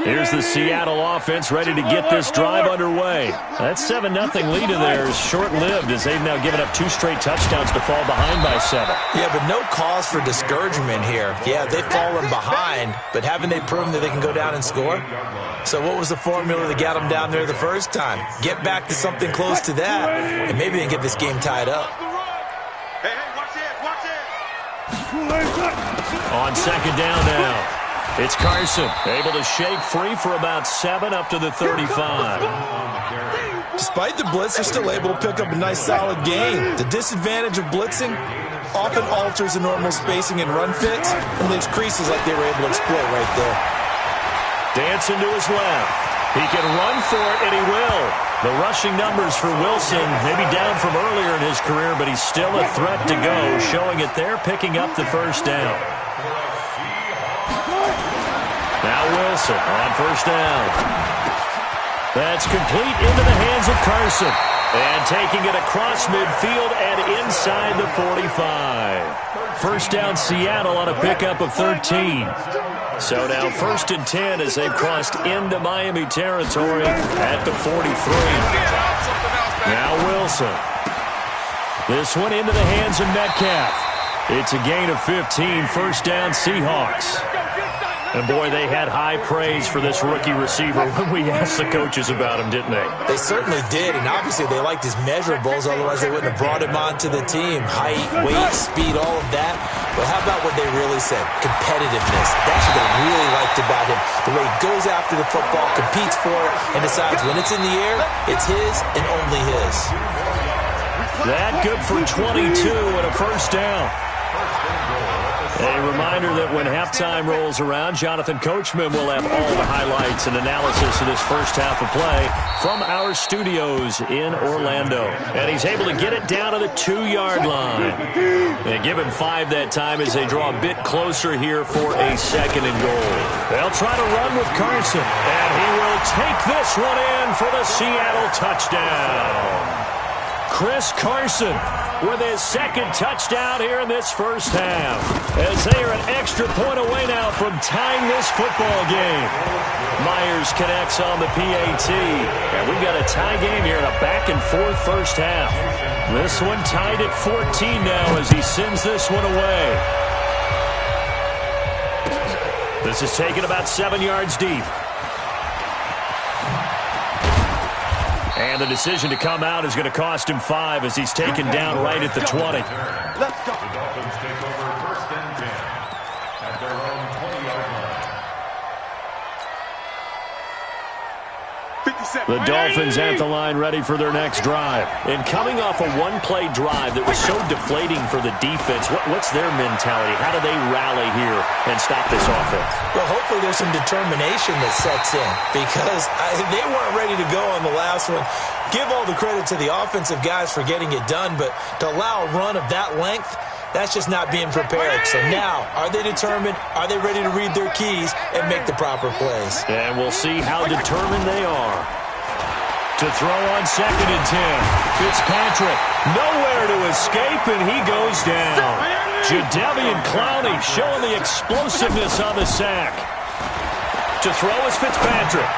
Here's the Seattle offense ready to get this drive underway. That 7-0 lead in there is short-lived as they've now given up 2 straight touchdowns to fall behind by 7. Yeah, but no cause for discouragement here. Yeah, they've fallen behind, but haven't they proven that they can go down and score? So what was the formula that got them down there the first time? Get back to something close to that, and maybe they can get this game tied up. Hey, watch it. On second down now. It's Carson, able to shake free for about 7 up to the 35. Despite the blitz, they're still able to pick up a nice solid gain. The disadvantage of blitzing often alters the normal spacing and run fits and leaves creases like they were able to exploit right there. Dancing to his left. He can run for it, and he will. The rushing numbers for Wilson may be down from earlier in his career, but he's still a threat to go, showing it there, picking up the first down. Now Wilson on first down. That's complete into the hands of Carson. And taking it across midfield and inside the 45. First down Seattle on a pickup of 13. So now 1st and 10 as they've crossed into Miami territory at the 43. Now Wilson. This one into the hands of Metcalf. It's a gain of 15. First down Seahawks. And, boy, they had high praise for this rookie receiver when we asked the coaches about him, didn't they? They certainly did, and obviously they liked his measurables, otherwise they wouldn't have brought him onto the team. Height, weight, speed, all of that. But how about what they really said? Competitiveness. That's what they really liked about him. The way he goes after the football, competes for it, and decides when it's in the air, it's his and only his. That good for 22 and a first down. A reminder that when halftime rolls around, Jonathan Coachman will have all the highlights and analysis of this first half of play from our studios in Orlando. And he's able to get it down to the 2-yard line. And give him 5 that time as they draw a bit closer here for a 2nd and goal. They'll try to run with Carson, and he will take this one in for the Seattle touchdown. Chris Carson with his 2nd touchdown here in this first half, as they are an extra point away now from tying this football game. Myers connects on the PAT, and we've got a tie game here in a back-and-forth first half. This one tied at 14 now as he sends this one away. This is taken about 7 yards deep. And the decision to come out is going to cost him 5 as he's taken down right at the 20. Let's go. The Dolphins take over 1st and 10 at their own 20-yard line. The Dolphins at the line ready for their next drive. And coming off a one-play drive that was so deflating for the defense, what's their mentality? How do they rally here and stop this offense? Well, hopefully there's some determination that sets in because they weren't ready to go on the last one. Give all the credit to the offensive guys for getting it done, but to allow a run of that length, that's just not being prepared. So now, are they determined? Are they ready to read their keys and make the proper plays? And we'll see how determined they are. To throw on 2nd and 10. Fitzpatrick, nowhere to escape, and he goes down. Jadeveon Clowney showing the explosiveness on the sack. To throw is Fitzpatrick.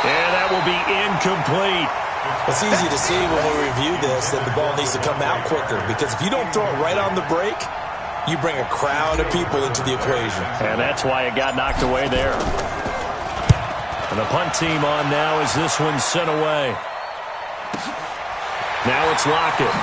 And that will be incomplete. It's easy to see when we review this that the ball needs to come out quicker because if you don't throw it right on the break, you bring a crowd of people into the equation. And that's why it got knocked away there. And the punt team on now as this one's sent away. Now it's Lockett.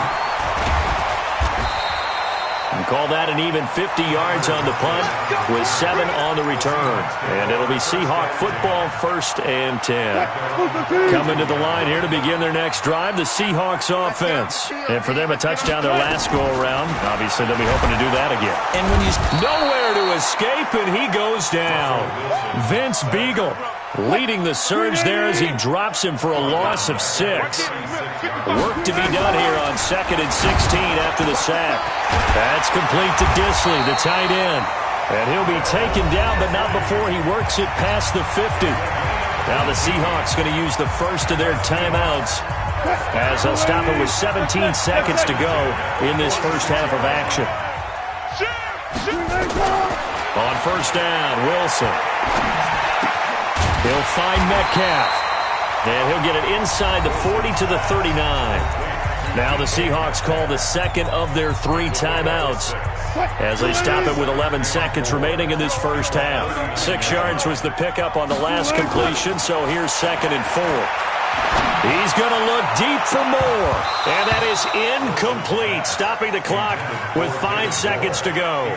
And call that an even 50 yards on the punt with 7 on the return. And it'll be Seahawk football 1st and 10. Coming to the line here to begin their next drive, the Seahawks offense. And for them, a touchdown their last go-around. Obviously, they'll be hoping to do that again. And when he's nowhere to escape, and he goes down. Vince Beagle leading the surge there as he drops him for a loss of 6. Work to be done here on 2nd and 16 after the sack. That's complete to Disley, the tight end. And he'll be taken down, but not before he works it past the 50. Now the Seahawks going to use the first of their timeouts as they'll stop it with 17 seconds to go in this first half of action. On 1st down, Wilson. He'll find Metcalf. And he'll get it inside the 40 to the 39. Now the Seahawks call the 2nd of their 3 timeouts as they stop it with 11 seconds remaining in this first half. 6 yards was the pickup on the last completion, so here's 2nd and 4. He's going to look deep for more. And that is incomplete, stopping the clock with 5 seconds to go.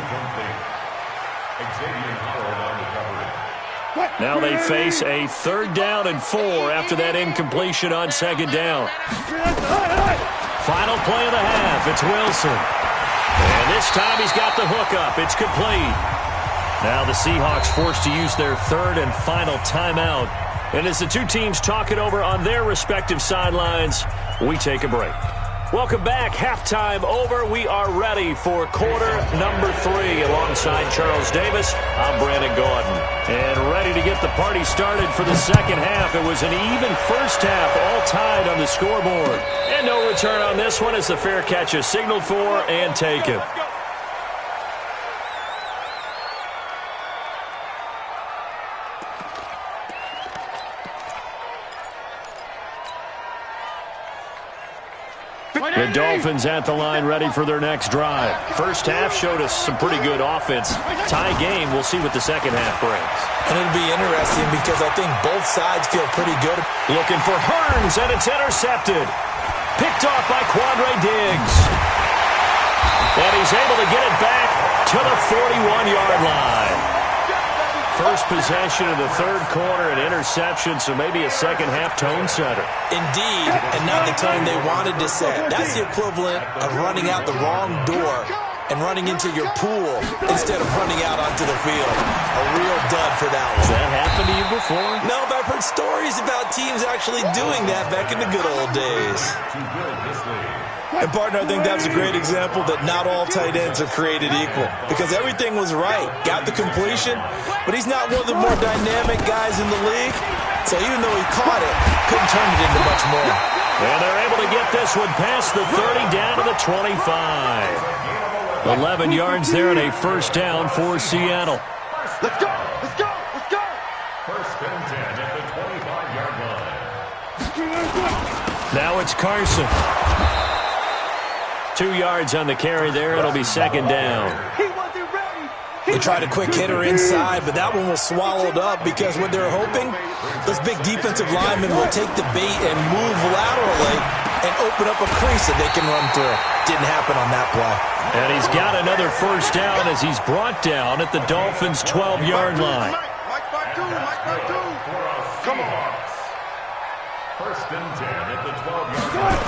Now they face a 3rd down and 4 after that incompletion on 2nd down. Final play of the half, it's Wilson. And this time he's got the hook up. It's complete. Now the Seahawks forced to use their 3rd and final timeout. And as the two teams talk it over on their respective sidelines, we take a break. Welcome back. Halftime over. We are ready for quarter number 3. Alongside Charles Davis, I'm Brandon Gaudin. And ready to get the party started for the second half. It was an even first half, all tied on the scoreboard. And no return on this one as the fair catch is signaled for and taken. The Dolphins at the line ready for their next drive. First half showed us some pretty good offense. Tie game, we'll see what the second half brings. And it'll be interesting because I think both sides feel pretty good. Looking for Hearns, and it's intercepted. Picked off by Quandre Diggs. And he's able to get it back to the 41-yard line. First possession of the 3rd quarter, an interception, so maybe a second-half tone setter. Indeed, and not the tone they wanted to set. That's the equivalent of running out the wrong door and running into your pool instead of running out onto the field. A real dud for that one. Has that happened to you before? No, but I've heard stories about teams actually doing that back in the good old days. And, partner, I think that's a great example that not all tight ends are created equal because everything was right. Got the completion, but he's not one of the more dynamic guys in the league. So even though he caught it, couldn't turn it into much more. And they're able to get this one past the 30 down to the 25. 11 yards there and a first down for Seattle. Let's go! Let's go! Let's go! First and 10 at the 25-yard line. Now it's Carson. 2 yards on the carry there. It'll be second down. He wasn't ready. They tried a quick hitter inside, but that one was swallowed up because what they're hoping, those big defensive linemen will take the bait and move laterally and open up a crease that they can run through. Didn't happen on that play. And he's got another first down as he's brought down at the Dolphins' 12-yard line. Mike Badu. Come on. First and 10 at the 12-yard line.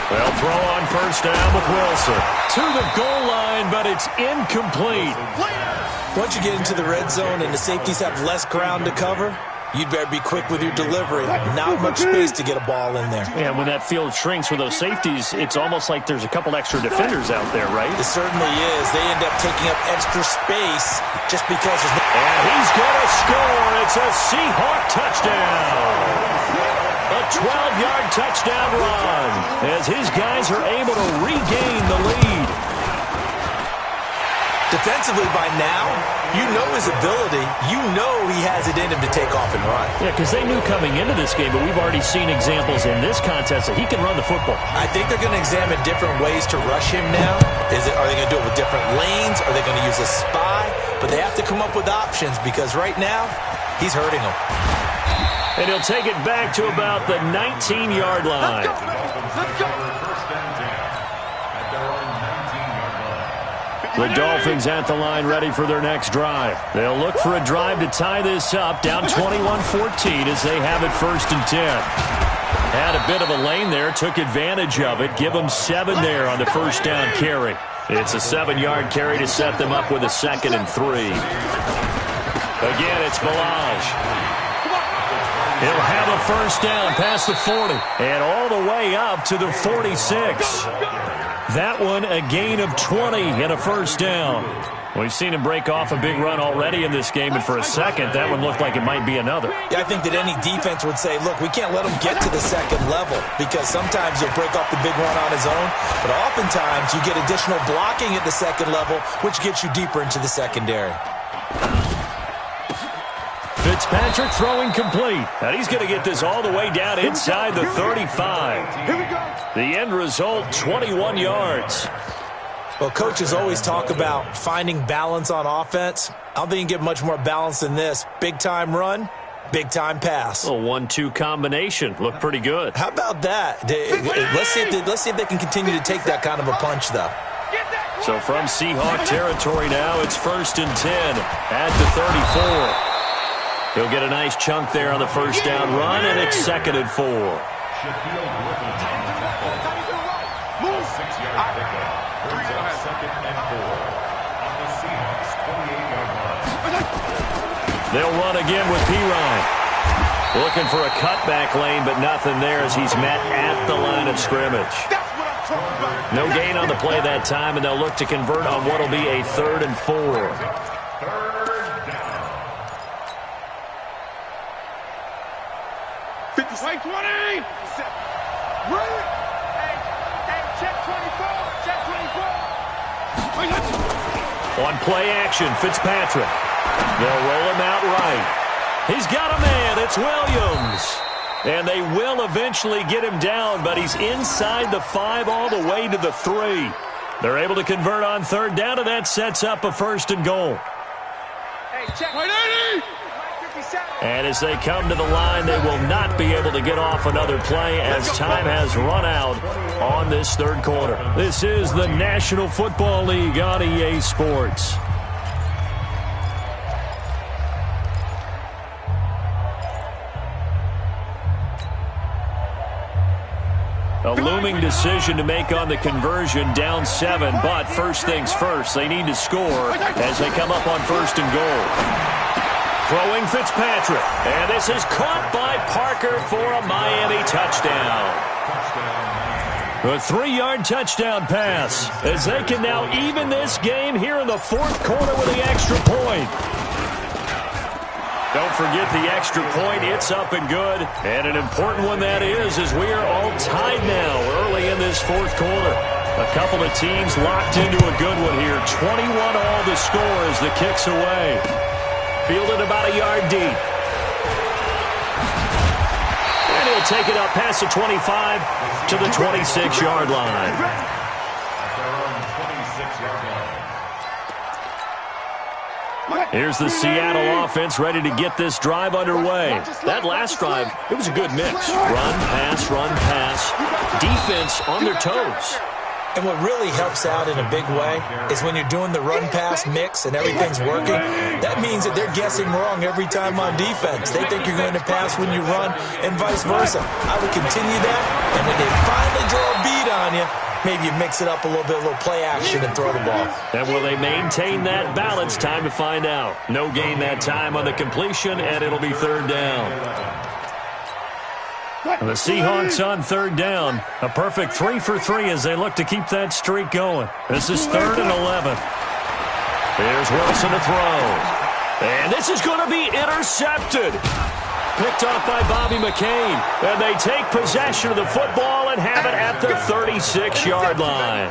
They'll throw on first down with Wilson. To the goal line, but it's incomplete. Once you get into the red zone and the safeties have less ground to cover, you'd better be quick with your delivery. Not much space to get a ball in there. And when that field shrinks with those safeties, it's almost like there's a couple extra defenders out there, right? It certainly is. They end up taking up extra space just because there's no... And he's going to score. It's a Seahawk touchdown. A 12-yard touchdown run as his guys are able to regain the lead. Defensively by now, you know his ability. You know he has it in him to take off and run. Yeah, because they knew coming into this game, but we've already seen examples in this contest that he can run the football. I think they're going to examine different ways to rush him now. Are they going to do it with different lanes? Are they going to use a spy? But they have to come up with options because right now, he's hurting them. And he'll take it back to about the 19-yard line. Let's go. The Dolphins at the line ready for their next drive. They'll look for a drive to tie this up, down 21-14 as they have it first and 10. Had a bit of a lane there, took advantage of it. Give them 7 there on the first down carry. It's a 7-yard carry to set them up with a 2nd and 3. Again, it's Balaj. He'll have a first down past the 40 and all the way up to the 46. That one a gain of 20 and a first down. We've seen him break off a big run already in this game, and for a second, that one looked like it might be another. Yeah, I think that any defense would say, look, we can't let him get to the second level because sometimes he'll break off the big run on his own, but oftentimes you get additional blocking at the second level, which gets you deeper into the secondary. Fitzpatrick throwing complete. And he's going to get this all the way down inside the 35. Here we go. The end result, 21 yards. Well, coaches always talk about finding balance on offense. I don't think you can get much more balance than this. Big-time run, big-time pass. A 1-2 combination. Looked pretty good. How about that? Let's see if they can continue to take that kind of a punch, though. So from Seahawk territory now, it's first and 10 at the 34. He'll get a nice chunk there on the first down run, and it's 2nd and 4. Move. 6-yard pickup. Brings up 2nd and 4 on the Seahawks 28-yard line. They'll run again with Pirine. Looking for a cutback lane, but nothing there as he's met at the line of scrimmage. No gain on the play that time, and they'll look to convert on what will be a 3rd and 4. Wait, 20! Hey, check 24! Check 24! On play action, Fitzpatrick. They'll roll him out right. He's got a man. It's Williams. And they will eventually get him down, but he's inside the 5 all the way to the 3. They're able to convert on 3rd down, and that sets up a 1st and goal. Hey, check 180! And as they come to the line, they will not be able to get off another play as time has run out on this 3rd quarter. This is the National Football League on EA Sports. A looming decision to make on the conversion, down 7. But first things first, they need to score as they come up on 1st and goal. Throwing Fitzpatrick. And this is caught by Parker for a Miami touchdown. A 3-yard touchdown pass as they can now even this game here in the 4th quarter with the extra point. Don't forget the extra point. It's up and good. And an important one that is, as we are all tied now early in this 4th quarter. A couple of teams locked into a good one here. 21 all the score as the kick's away. Fielded about a yard deep. And he'll take it up past the 25 to the 26-yard line. Here's the Seattle offense ready to get this drive underway. That last drive, it was a good mix. Run, pass, defense on their toes. And what really helps out in a big way is when you're doing the run-pass mix and everything's working, that means that they're guessing wrong every time on defense. They think you're going to pass when you run and vice versa. I would continue that, and when they finally draw a beat on you, maybe you mix it up a little bit, a little play action, and throw the ball. And will they maintain that balance? Time to find out. No gain that time on the completion, and it'll be 3rd down. The Seahawks on 3rd down. A perfect 3 for 3 as they look to keep that streak going. This is 3rd and 11. Here's Wilson to throw. And this is going to be intercepted. Picked off by Bobby McCain. And they take possession of the football and have it at the 36-yard line.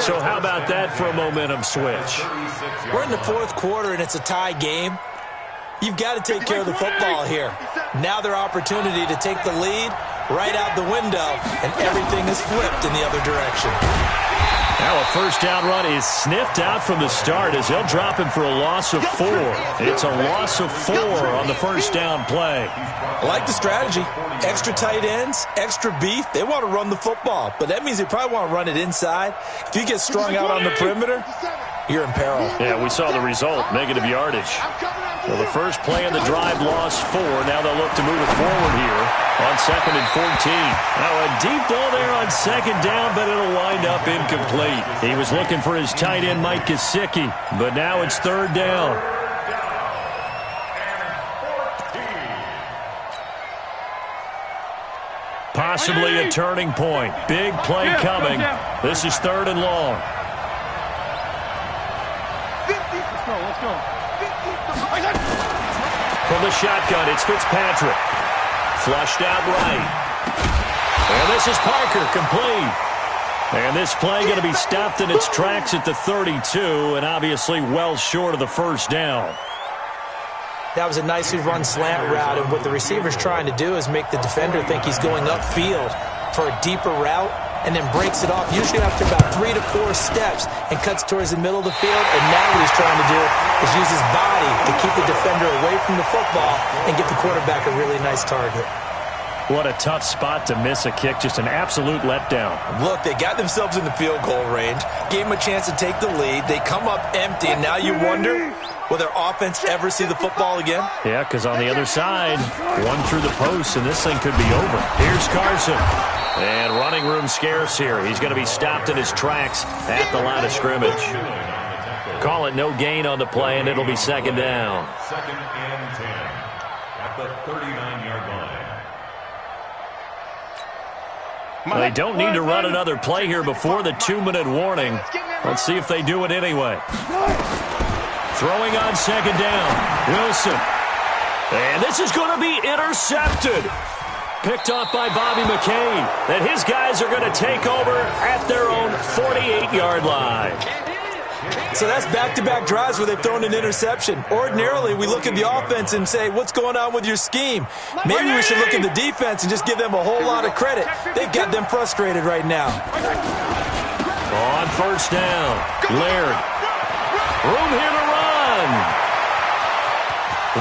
So how about that for a momentum switch? We're in the 4th quarter and it's a tie game. You've got to take care of the football here. Now their opportunity to take the lead right out the window, and everything is flipped in the other direction. Now a 1st down run is sniffed out from the start as they'll drop him for a loss of 4. It's a loss of 4 on the 1st down play. I like the strategy. Extra tight ends, extra beef. They want to run the football, but that means they probably want to run it inside. If you get strung out on the perimeter, you're in peril. Yeah, we saw the result, negative yardage. Well, the first play of the drive lost 4. Now they'll look to move it forward here on 2nd and 14. Now a deep ball there on 2nd down, but it'll wind up incomplete. He was looking for his tight end, Mike Gesicki, but now it's 3rd down. Possibly a turning point. Big play coming. This is 3rd and long. Let's go. From the shotgun, it's Fitzpatrick. Flushed out right. And this is Parker, complete. And this play going to be stopped in its tracks at the 32, and obviously well short of the 1st down. That was a nicely run slant route, and what the receiver's trying to do is make the defender think he's going upfield for a deeper route, and then breaks it off, usually after about 3 to 4 steps, and cuts towards the middle of the field. And now what he's trying to do is use his body to keep the defender away from the football and get the quarterback a really nice target. What a tough spot to miss a kick. Just an absolute letdown. Look, they got themselves in the field goal range, gave them a chance to take the lead. They come up empty, and now you wonder, will their offense ever see the football again? Yeah, because on the other side, one through the post, and this thing could be over. Here's Carson. And running room scarce here. He's going to be stopped in his tracks at the line of scrimmage. Call it no gain on the play, and it'll be 2nd down. 2nd and 10 at the 39-yard line. They don't need to run another play here before the 2-minute warning. Let's see if they do it anyway. Throwing on 2nd down. Wilson. And this is going to be intercepted. Picked off by Bobby McCain. And his guys are going to take over at their own 48-yard line. So that's back-to-back drives where they've thrown an interception. Ordinarily, we look at the offense and say, what's going on with your scheme? Maybe we should look at the defense and just give them a whole lot of credit. They've got them frustrated right now. On 1st down, Laird. Room here to run.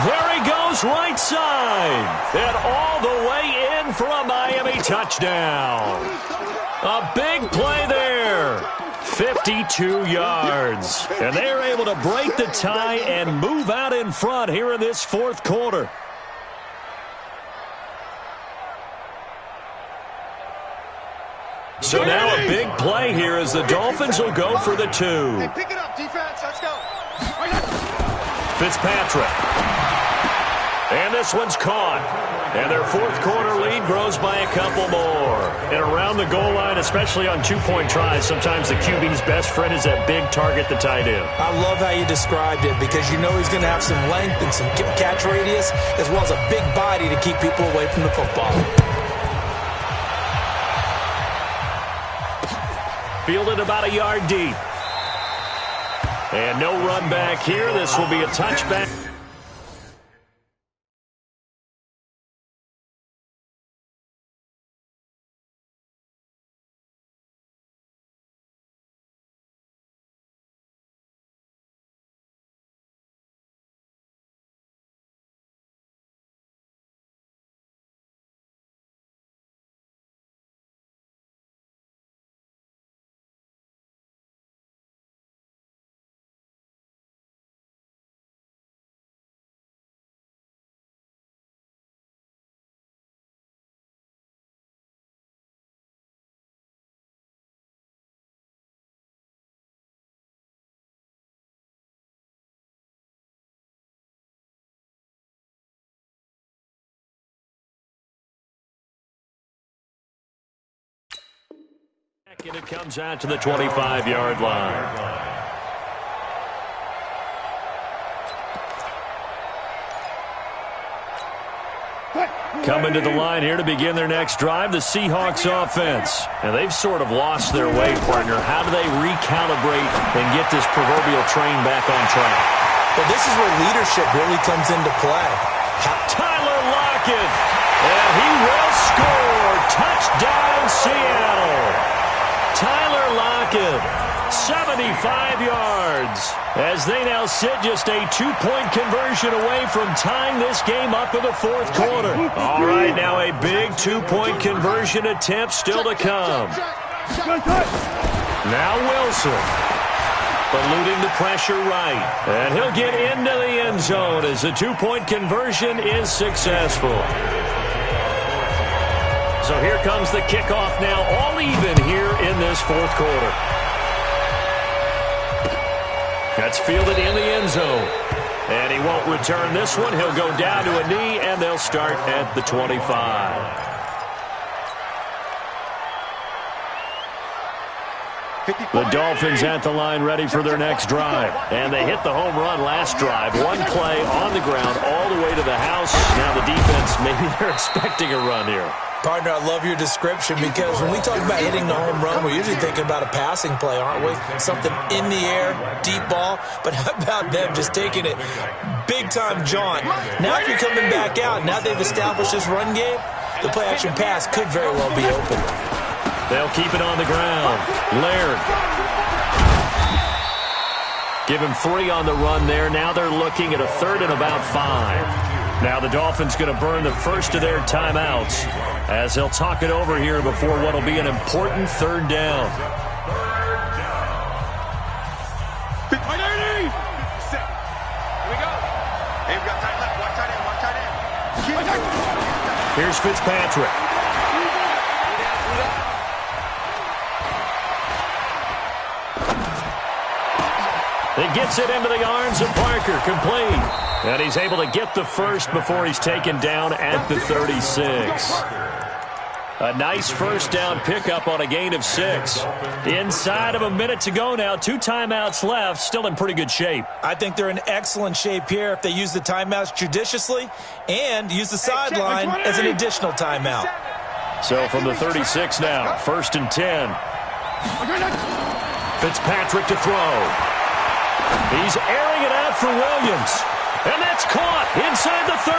There he goes, right side. And all the way in for a Miami touchdown. A big play there. 52 yards. And they are able to break the tie and move out in front here in this 4th quarter. So now a big play here as the Dolphins will go for the 2. Hey, pick it up, defense. Let's go. Fitzpatrick. And this one's caught. And their fourth quarter lead grows by a couple more. And around the goal line, especially on two-point tries, sometimes the QB's best friend is that big target, the tight end. I love how you described it because you know he's going to have some length and some catch radius as well as a big body to keep people away from the football. Fielded about a yard deep. And no run back here. This will be a touchback. And it comes out to the 25-yard line. Coming to the line here to begin their next drive, the Seahawks offense. And they've sort of lost their way, partner. How do they recalibrate and get this proverbial train back on track? Well, this is where leadership really comes into play. Tyler Lockett, and he will score. Touchdown, Seattle. Tyler Lockett, 75 yards, as they now sit just a two-point conversion away from tying this game up in the fourth quarter. All right, now a big two-point conversion attempt still to come. Now Wilson, eluding the pressure right, and he'll get into the end zone as the two-point conversion is successful. So here comes the kickoff now, all even here in this fourth quarter. That's fielded in the end zone. And he won't return this one. He'll go down to a knee, and they'll start at the 25. The Dolphins at the line ready for their next drive. And they hit the home run last drive. One play on the ground all the way to the house. Now the defense, maybe they're expecting a run here. Partner, I love your description because when we talk about hitting the home run, we're usually thinking about a passing play, aren't we? Something in the air, deep ball. But how about them just taking it big-time jaunt? Now if you're coming back out, now they've established this run game, the play-action pass could very well be open. They'll keep it on the ground. Laird. Give him 3 on the run there. Now they're looking at a third and about 5. Now the Dolphins going to burn the first of their timeouts as they'll talk it over here before what will be an important third down. Here we go. Hey, we got tight left. One tight end. Here's Fitzpatrick. He gets it into the arms of Parker, complete. And he's able to get the first before he's taken down at the 36. A nice first down pickup on a gain of 6. Inside of a minute to go now. 2 timeouts left. Still in pretty good shape. I think they're in excellent shape here if they use the timeouts judiciously and use the sideline as an additional timeout. So from the 36 now, 1st and 10. Fitzpatrick to throw. He's airing it out for Williams. And that's caught inside the 30.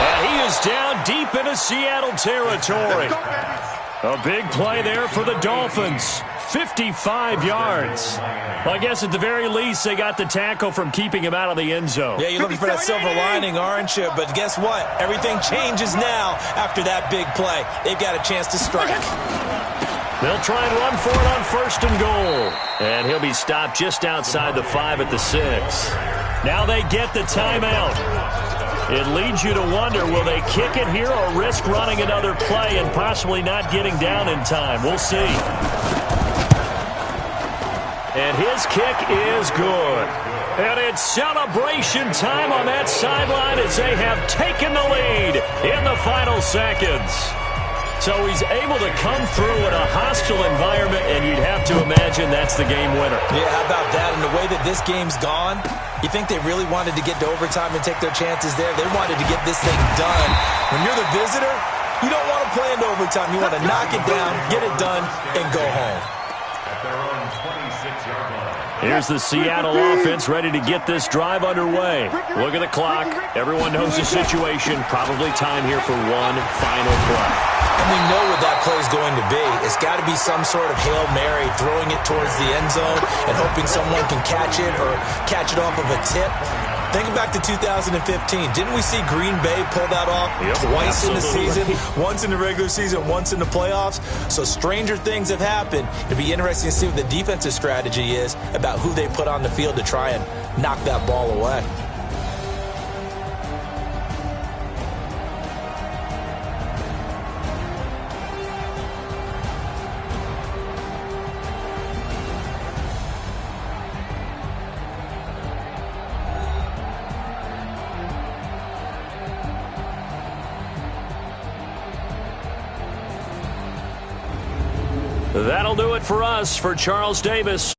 And he is down deep into Seattle territory. A big play there for the Dolphins. 55 yards. Well, I guess at the very least they got the tackle from keeping him out of the end zone. Yeah, you're looking for that silver lining, aren't you? But guess what? Everything changes now after that big play. They've got a chance to strike. They'll try and run for it on 1st and goal. And he'll be stopped just outside the 5 at the 6. Now they get the timeout. It leads you to wonder, will they kick it here or risk running another play and possibly not getting down in time? We'll see. And his kick is good. And it's celebration time on that sideline as they have taken the lead in the final seconds. So he's able to come through in a hostile environment, and you'd have to imagine that's the game winner. Yeah, how about that? And the way that this game's gone, you think they really wanted to get to overtime and take their chances there? They wanted to get this thing done. When you're the visitor, you don't want to play into overtime. You want to knock it down, get it done, and go home. At their own 26-yard line. Here's the Seattle offense ready to get this drive underway. Look at the clock. Everyone knows the situation. Probably time here for one final play. And we know what that play is going to be. It's got to be some sort of Hail Mary, throwing it towards the end zone and hoping someone can catch it or catch it off of a tip. Think back to 2015. Didn't we see Green Bay pull that off twice in the season? Once in the regular season, once in the playoffs. So stranger things have happened. It'd be interesting to see what the defensive strategy is about who they put on the field to try and knock that ball away. That'll do it for us. For Charles Davis,